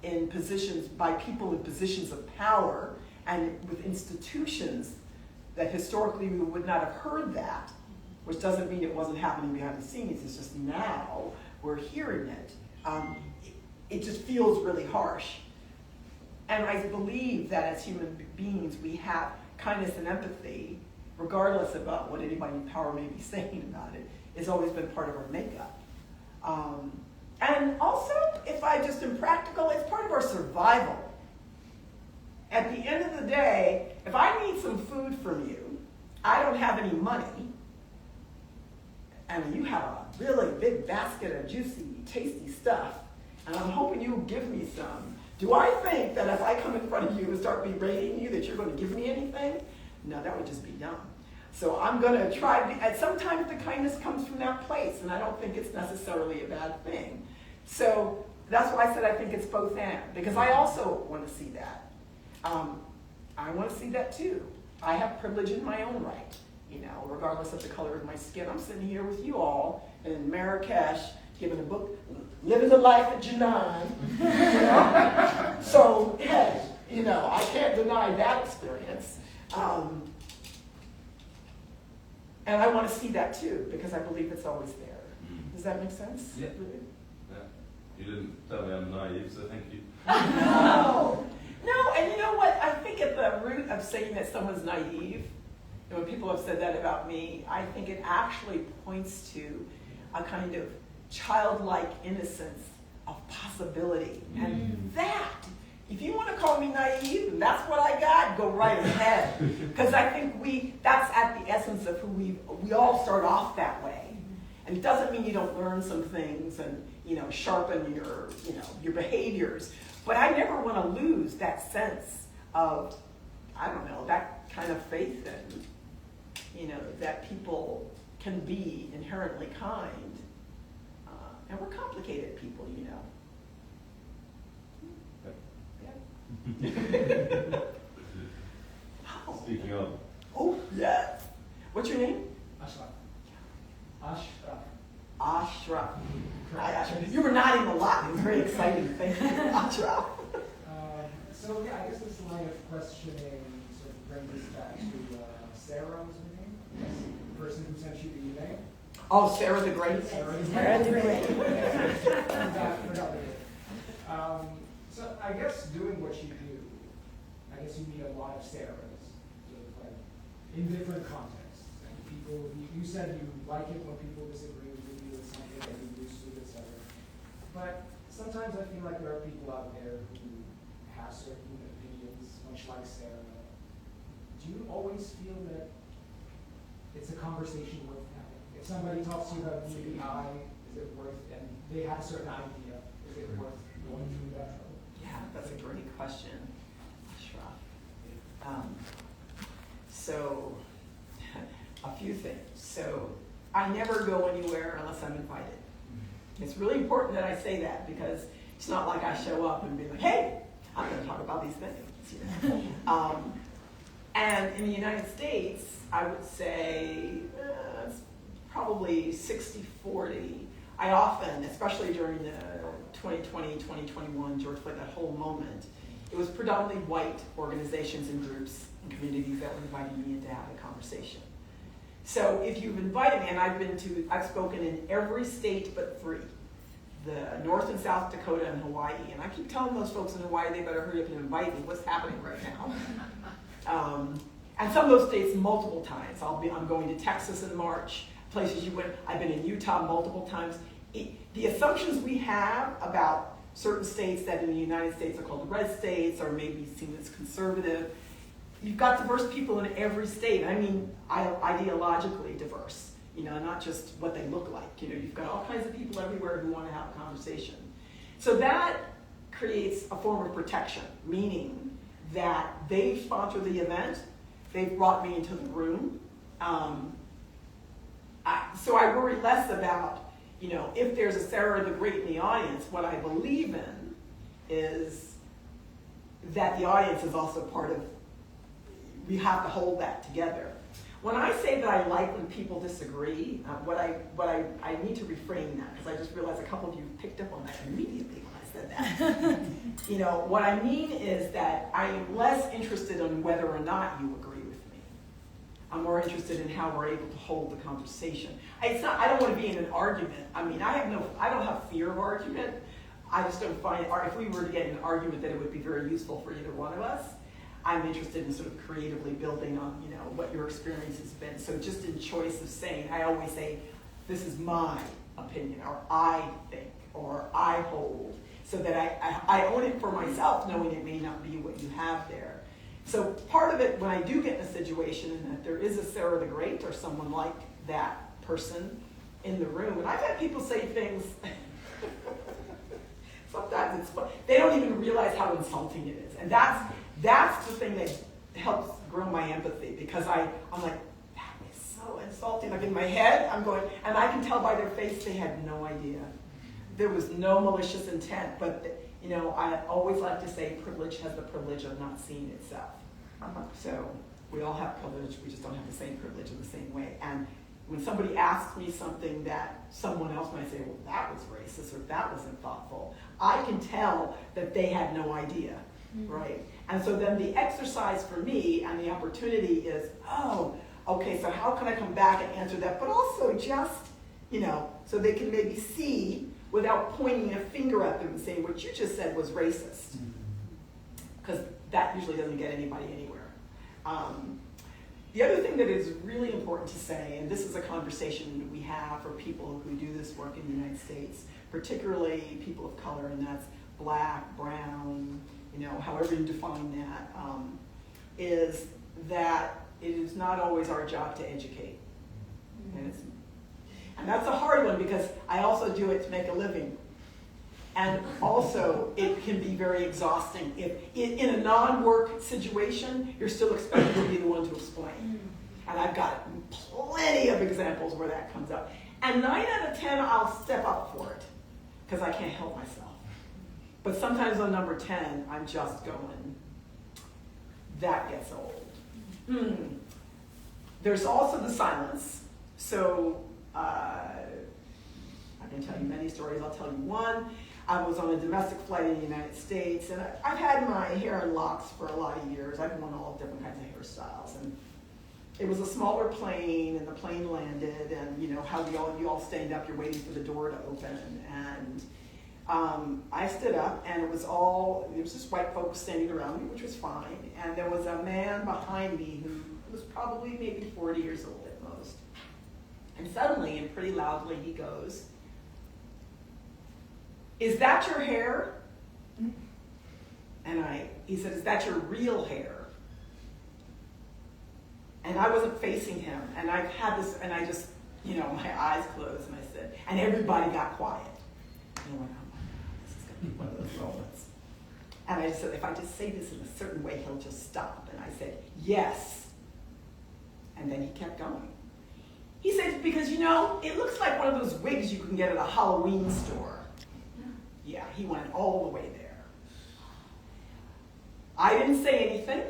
in positions, by people in positions of power and with institutions that historically we would not have heard that, which doesn't mean it wasn't happening behind the scenes, it's just now we're hearing it. It just feels really harsh. And I believe that as human beings, we have kindness and empathy, regardless about what anybody in power may be saying about it. It's always been part of our makeup. And also, if I just am practical, it's part of our survival. At the end of the day, if I need some food from you, I don't have any money, and you have a really big basket of juicy, tasty stuff, and I'm hoping you'll give me some. Do I think that if I come in front of you and start berating you that you're going to give me anything? No, that would just be dumb. So I'm going to try, and sometimes the kindness comes from that place, and I don't think it's necessarily a bad thing. So that's why I said I think it's both and, because I also want to see that. I want to see that too. I have privilege in my own right, regardless of the color of my skin. I'm sitting here with you all in Marrakesh, giving a book, living the life at Jinan. So, hey, I can't deny that experience. And I want to see that too, because I believe it's always there. Does that make sense? Yeah. You didn't tell me I'm naive, so thank you. No, and you know what? I think at the root of saying that someone's naive, and when people have said that about me, I think it actually points to a kind of childlike innocence of possibility. And that, if you want to call me naive, and that's what I got, go right ahead. Because I think that's at the essence of who we all start off that way. And it doesn't mean you don't learn some things and, sharpen your behaviors. But I never want to lose that sense of, that kind of faith in, that people can be inherently kind. And we're complicated people, Yeah. Speaking of. Oh, yes. What's your name? Ashraf. Ashraf. You were nodding a lot. It was very exciting. Thank you, Ashraf. I guess this line of questioning sort of brings us back to Sarah, was her name? Yes. The person who sent you the email. Oh, Sarah the Great. Sarah the Great. Forgot the name. So I guess doing what you do, I guess you meet a lot of Sarahs, sort of like in different contexts. And people, you said you like it when people disagree with you with something that you used to, etc. But sometimes I feel like there are people out there who have certain opinions, much like Sarah. Do you always feel that it's a conversation worth having? If somebody talks to you about the eye, is it worth, and they have a certain idea, is it worth going through that trouble? Yeah, that's a great question, Ashraf. So, a few things. So, I never go anywhere unless I'm invited. It's really important that I say that, because it's not like I show up and be like, hey, I'm going to talk about these things. And in the United States, I would say it's probably 60-40 I often, especially during the 2020, 2021 George Floyd, that whole moment, it was predominantly white organizations and groups and communities that were inviting me in to have a conversation. So if you've invited me, and I've spoken in every state but 3, the North and South Dakota and Hawaii, and I keep telling those folks in Hawaii they better hurry up and invite me. What's happening right now? And some of those states multiple times. I'm going to Texas in March, places you went. I've been in Utah multiple times. The assumptions we have about certain states that in the United States are called red states or maybe seen as conservative, you've got diverse people in every state. I mean, ideologically diverse, not just what they look like. You've got all kinds of people everywhere who want to have a conversation. So that creates a form of protection, meaning that they've sponsored the event, they've brought me into the room. So I worry less about, if there's a Sarah the Great in the audience. What I believe in is that the audience is also part of, we have to hold that together. When I say that I like when people disagree, I need to reframe that, because I just realized a couple of you picked up on that immediately when I said that. What I mean is that I am less interested in whether or not you agree with me. I'm more interested in how we're able to hold the conversation. I don't want to be in an argument. I mean, I don't have fear of argument. I just don't find, or if we were to get in an argument, that it would be very useful for either one of us. I'm interested in sort of creatively building on, what your experience has been. So just in choice of saying, I always say, this is my opinion, or I think, or I hold, so that I own it for myself, knowing it may not be what you have there. So part of it, when I do get in a situation and that there is a Sarah the Great or someone like that person in the room, and I've had people say things, sometimes it's fun. They don't even realize how insulting it is. And that's the thing that helps grow my empathy, because I'm like, that is so insulting. Like in my head, I'm going, and I can tell by their face they had no idea. There was no malicious intent, but I always like to say privilege has the privilege of not seeing itself. So we all have privilege, we just don't have the same privilege in the same way. And when somebody asks me something that someone else might say, well, that was racist or that wasn't thoughtful, I can tell that they had no idea, right? And so then the exercise for me and the opportunity is, oh, okay, so how can I come back and answer that? But also just, so they can maybe see without pointing a finger at them and saying, what you just said was racist. Because that usually doesn't get anybody anywhere. The other thing that is really important to say, and this is a conversation we have for people who do this work in the United States, particularly people of color, and that's black, brown, however you define that, is that it is not always our job to educate. And that's a hard one, because I also do it to make a living. And also, it can be very exhausting. If in a non-work situation, you're still expected to be the one to explain. And I've got plenty of examples where that comes up. And 9 out of 10, I'll step up for it, because I can't help myself. But sometimes on number 10, I'm just going, that gets old. There's also the silence. So I can tell you many stories. I'll tell you one. I was on a domestic flight in the United States, and I've had my hair in locks for a lot of years. I've worn all different kinds of hairstyles. And it was a smaller plane, and the plane landed, and how you all stand up, you're waiting for the door to open. And I stood up, and it was just white folks standing around me, which was fine. And there was a man behind me who was probably maybe 40 years old at most. And suddenly, and pretty loudly, he goes, "Is that your hair?" And he said, "Is that your real hair?" And I wasn't facing him, and I've had this, and I just, my eyes closed, and I said, and everybody got quiet. And I went, oh my God, this is going to be one of those moments. And I just said, if I just say this in a certain way, he'll just stop. And I said, yes. And then he kept going. He said, because, it looks like one of those wigs you can get at a Halloween store. Yeah, he went all the way there. I didn't say anything,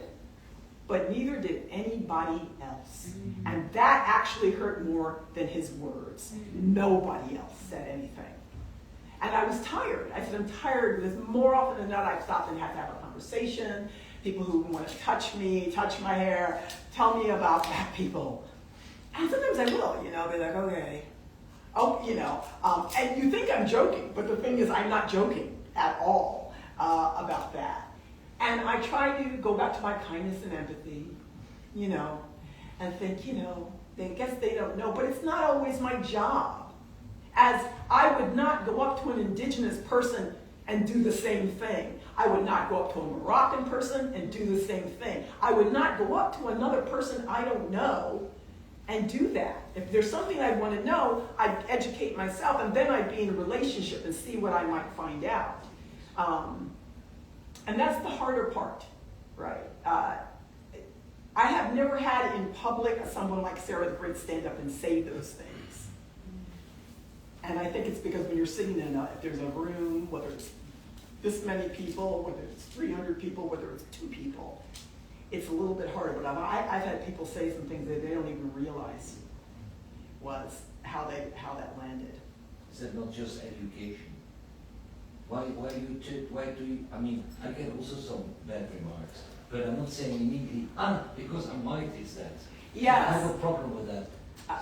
but but neither did anybody else. And that actually hurt more than his words. Nobody else said anything. And I was tired. I said, I'm tired because more often than not, I've stopped and had to have a conversation. People who want to touch me, touch my hair, tell me about black people. And sometimes I will, be like, okay. Oh, and you think I'm joking, but the thing is I'm not joking at all about that. And I try to go back to my kindness and empathy, and think, I guess they don't know, but it's not always my job. As I would not go up to an indigenous person and do the same thing. I would not go up to a Moroccan person and do the same thing. I would not go up to another person I don't know and do that. If there's something I want to know, I'd educate myself, and then I'd be in a relationship and see what I might find out. And that's the harder part, right? I have never had in public someone like Sarah the Great stand up and say those things. And I think it's because when you're sitting in if there's a room, whether it's this many people, whether it's 300 people, whether it's 2 people, it's a little bit harder. But I've had people say some things that they don't even realize was how that landed. Is that not just education? Why do you, I get also some bad remarks, but I'm not saying immediately, because I might is that. Yes. I have a problem with that.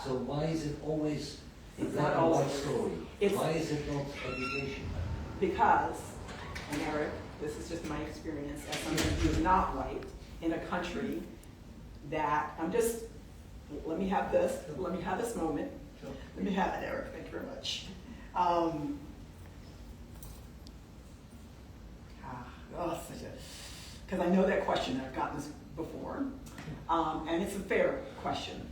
So why is it always a It's black not and white always. story? Why is it not education? Because, and Eric, this is just my experience as someone who is not white in a country that let me have this moment. Sure. Let me have it, Eric, thank you very much. Because I know that question, I've gotten this before, and it's a fair question.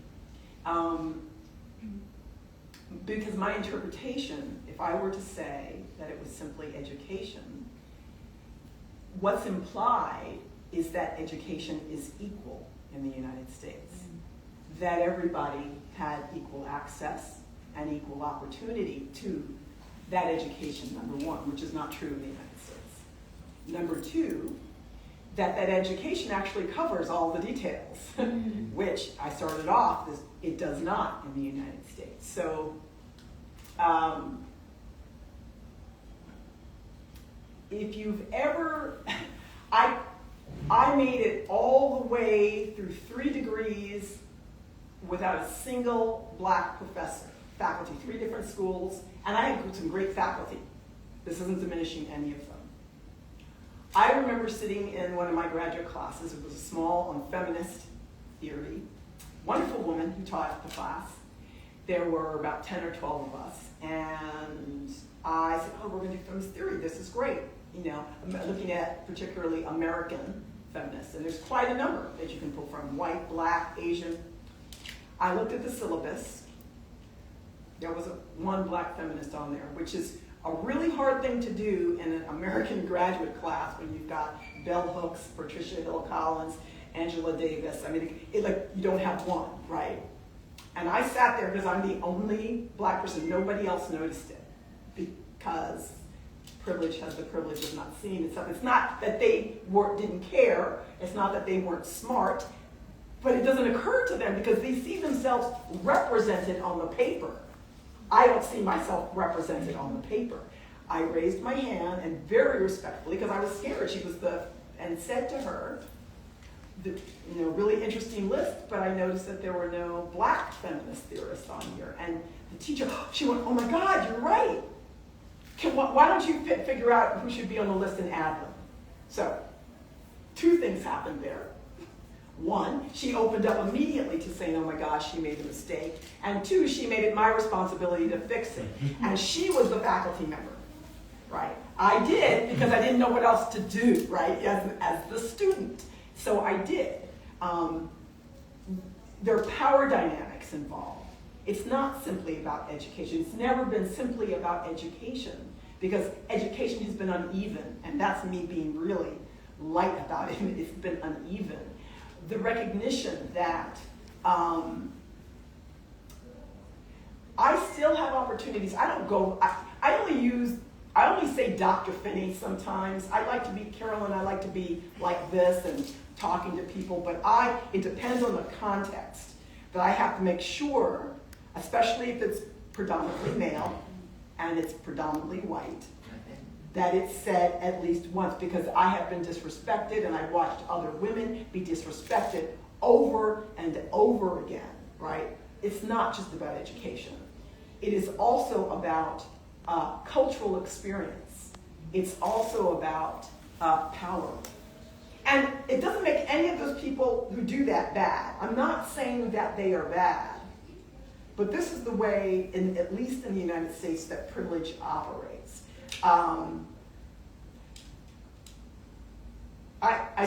Because my interpretation, if I were to say that it was simply education, what's implied is that education is equal in the United States. That everybody had equal access and equal opportunity to that education, number one, which is not true in the United States. Number two, that education actually covers all the details, which I started off, it does not in the United States. So, if you've ever, I made it all the way through 3 degrees without a single black faculty, 3 different schools, and I had some great faculty. This isn't diminishing any of them. I remember sitting in one of my graduate classes. It was small on feminist theory. Wonderful woman who taught the class. There were about 10 or 12 of us, and I said, we're going to do feminist theory. This is great. I'm looking at particularly American feminists, and there's quite a number that you can pull from, white, black, Asian. I looked at the syllabus. There was one black feminist on there, which is a really hard thing to do in an American graduate class when you've got Bell Hooks, Patricia Hill Collins, Angela Davis. You don't have one, right? And I sat there because I'm the only black person. Nobody else noticed it because privilege has the privilege of not seeing it. It's not that they didn't care. It's not that they weren't smart. But it doesn't occur to them because they see themselves represented on the paper. I don't see myself represented on the paper. I raised my hand and very respectfully, because I was scared, and said to her, really interesting list, but I noticed that there were no black feminist theorists on here. And the teacher, she went, oh my God, you're right. Why don't you figure out who should be on the list and add them? So, 2 things happened there. 1, she opened up immediately to saying, oh my gosh, she made a mistake. And 2, she made it my responsibility to fix it. And she was the faculty member, right? I did because I didn't know what else to do, right, as the student. So I did. There are power dynamics involved. It's not simply about education. It's never been simply about education because education has been uneven, and that's me being really light about it. It's been uneven. The recognition that I still have opportunities. I I only say Dr. Finney sometimes. I like to be Carolyn, I like to be like this and talking to people, but it depends on the context. That I have to make sure, especially if it's predominantly male and it's predominantly white, that it's said at least once, because I have been disrespected and I've watched other women be disrespected over and over again, right? It's not just about education. It is also about cultural experience. It's also about power. And it doesn't make any of those people who do that bad. I'm not saying that they are bad, but this is the way, at least in the United States, that privilege operates. I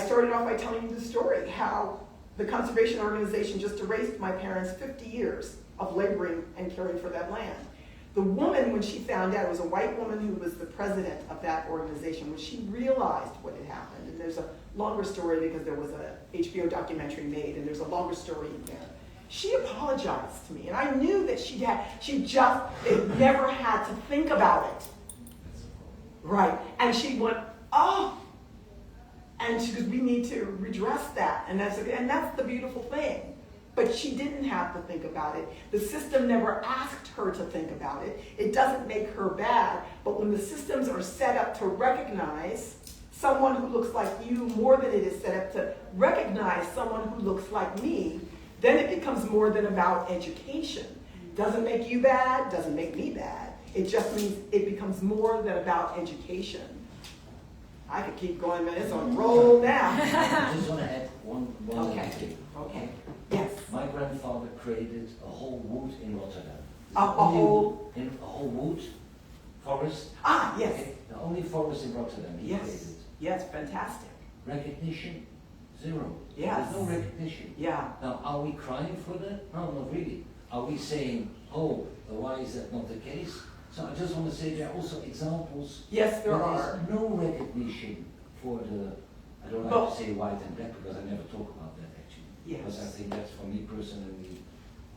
started off by telling you the story, how the conservation organization just erased my parents' 50 years of laboring and caring for that land. The woman, when she found out, it was a white woman who was the president of that organization, when she realized what had happened, and there's a longer story because there was a HBO documentary made, and there's a longer story in there. She apologized to me, and I knew that she never had to think about it. Right, and she went, oh, and she goes, we need to redress that, and that's the beautiful thing. But she didn't have to think about it. The system never asked her to think about it. It doesn't make her bad, but when the systems are set up to recognize someone who looks like you more than it is set up to recognize someone who looks like me, then it becomes more than about education. Doesn't make you bad, doesn't make me bad. It just means it becomes more than about education. I could keep going, but it's on roll now. I just want to add one Okay. thing. Okay. Yes. My grandfather created a whole wood in Rotterdam. A whole wood forest. Ah, yes. Okay? The only forest in Rotterdam he created. Yes, fantastic. Recognition, zero. Yes. There's no recognition. Yeah. Now, are we crying for that? No, not really. Are we saying, oh, why is that not the case? So I just want to say there are also examples. Yes, there where are. there's no recognition for the, I don't like to say white and black because I never talk about that actually. Yes. Because I think that's for me personally,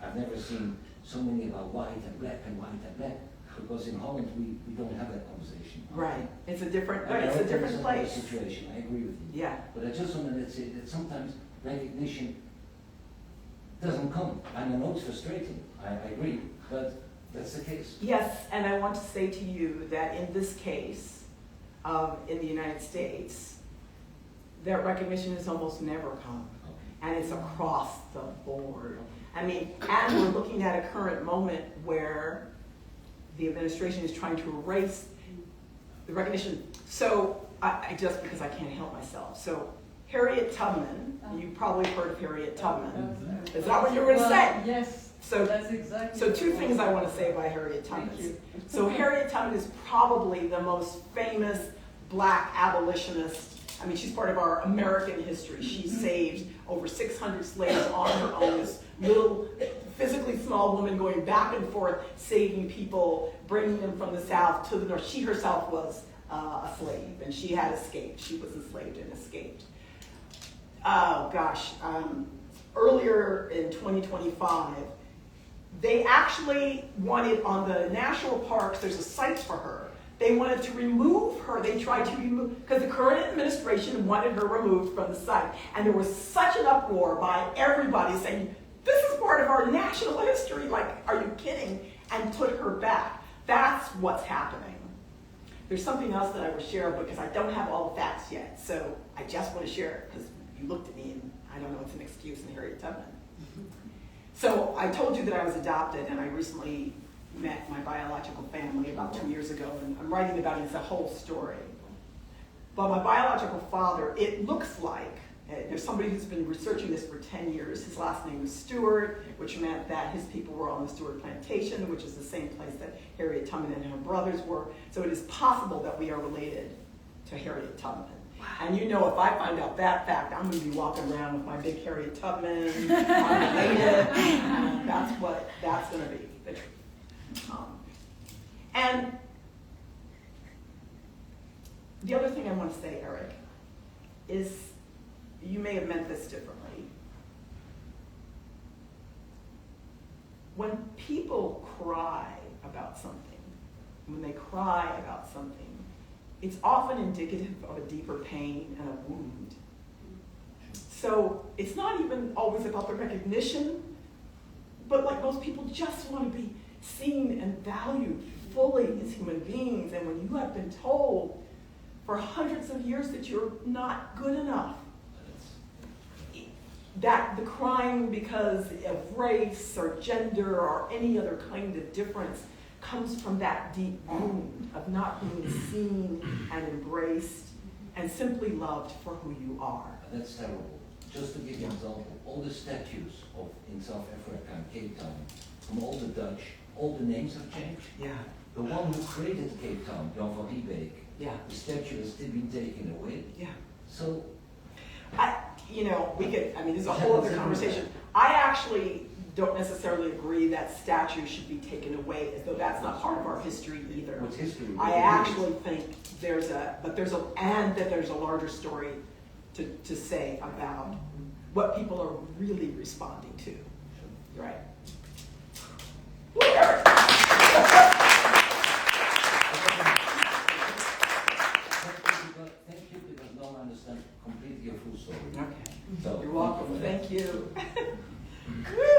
I've never seen so many about white and black and white and black. Because in Holland we don't have that conversation. Right. It's a different, America it's a different is another place. situation. I agree with you. Yeah. But I just want to say that sometimes recognition doesn't come. I know it's frustrating. I agree, but that's the case. Yes, and I want to say to you that in this case, in the United States, that recognition has almost never come. Okay. And it's across the board. I mean, and we're looking at a current moment where the administration is trying to erase the recognition. So, I just because I can't help myself. So, Harriet Tubman, you probably heard of Harriet Tubman. Is that what you were going to say? Yes. So that's exactly. So two things I want to say about Harriet Tubman. Thank you. So Harriet Tubman is probably the most famous black abolitionist. I mean, she's part of our American history. She saved over 600 slaves on her own. This little, physically small woman going back and forth, saving people, bringing them from the South to the North. She herself was a slave, and she had escaped. She was enslaved and escaped. Oh, gosh. Earlier in 2025, they actually wanted, on the national parks, there's a site for her. They wanted to remove her. They tried to remove, because the current administration wanted her removed from the site. And there was such an uproar by everybody saying, this is part of our national history. Like, are you kidding? And put her back. That's what's happening. There's something else that I will share because I don't have all the facts yet. So I just want to share it because you looked at me and I don't know it's an excuse in Harriet Tubman. So I told you that I was adopted, and I recently met my biological family about 2 years ago, and I'm writing about it. It's a whole story. But my biological father, it looks like, there's somebody who's been researching this for 10 years. His last name was Stewart, which meant that his people were on the Stewart plantation, which is the same place that Harriet Tubman and her brothers were. So it is possible that we are related to Harriet Tubman. And you know, if I find out that fact, I'm going to be walking around with my big Harriet Tubman, I'm related, and that's what that's going to be, the truth. And the other thing I want to say, Eric, is you may have meant this differently. When people cry about something, when they cry about something, it's often indicative of a deeper pain and a wound. So it's not even always about the recognition, but like most people just want to be seen and valued fully as human beings. And when you have been told for hundreds of years that you're not good enough, that the crying because of race or gender or any other kind of difference comes from that deep wound of not being seen and embraced and simply loved for who you are. That's terrible. Just to give you an example, all the statues in South Africa and Cape Town, from all the Dutch, all the names have changed. Yeah. The one who created Cape Town, Jan van Riebeeck, the statue has still been taken away. Yeah. So, this is a whole other conversation. I actually don't necessarily agree that statues should be taken away, as though that's not part of our history either. what's history? I actually think there's a larger story to say about what people are really responding to. Right. Woo, Eric. Thank you, because now I understand completely your full story. Okay. So, You're welcome. Thank you. Good.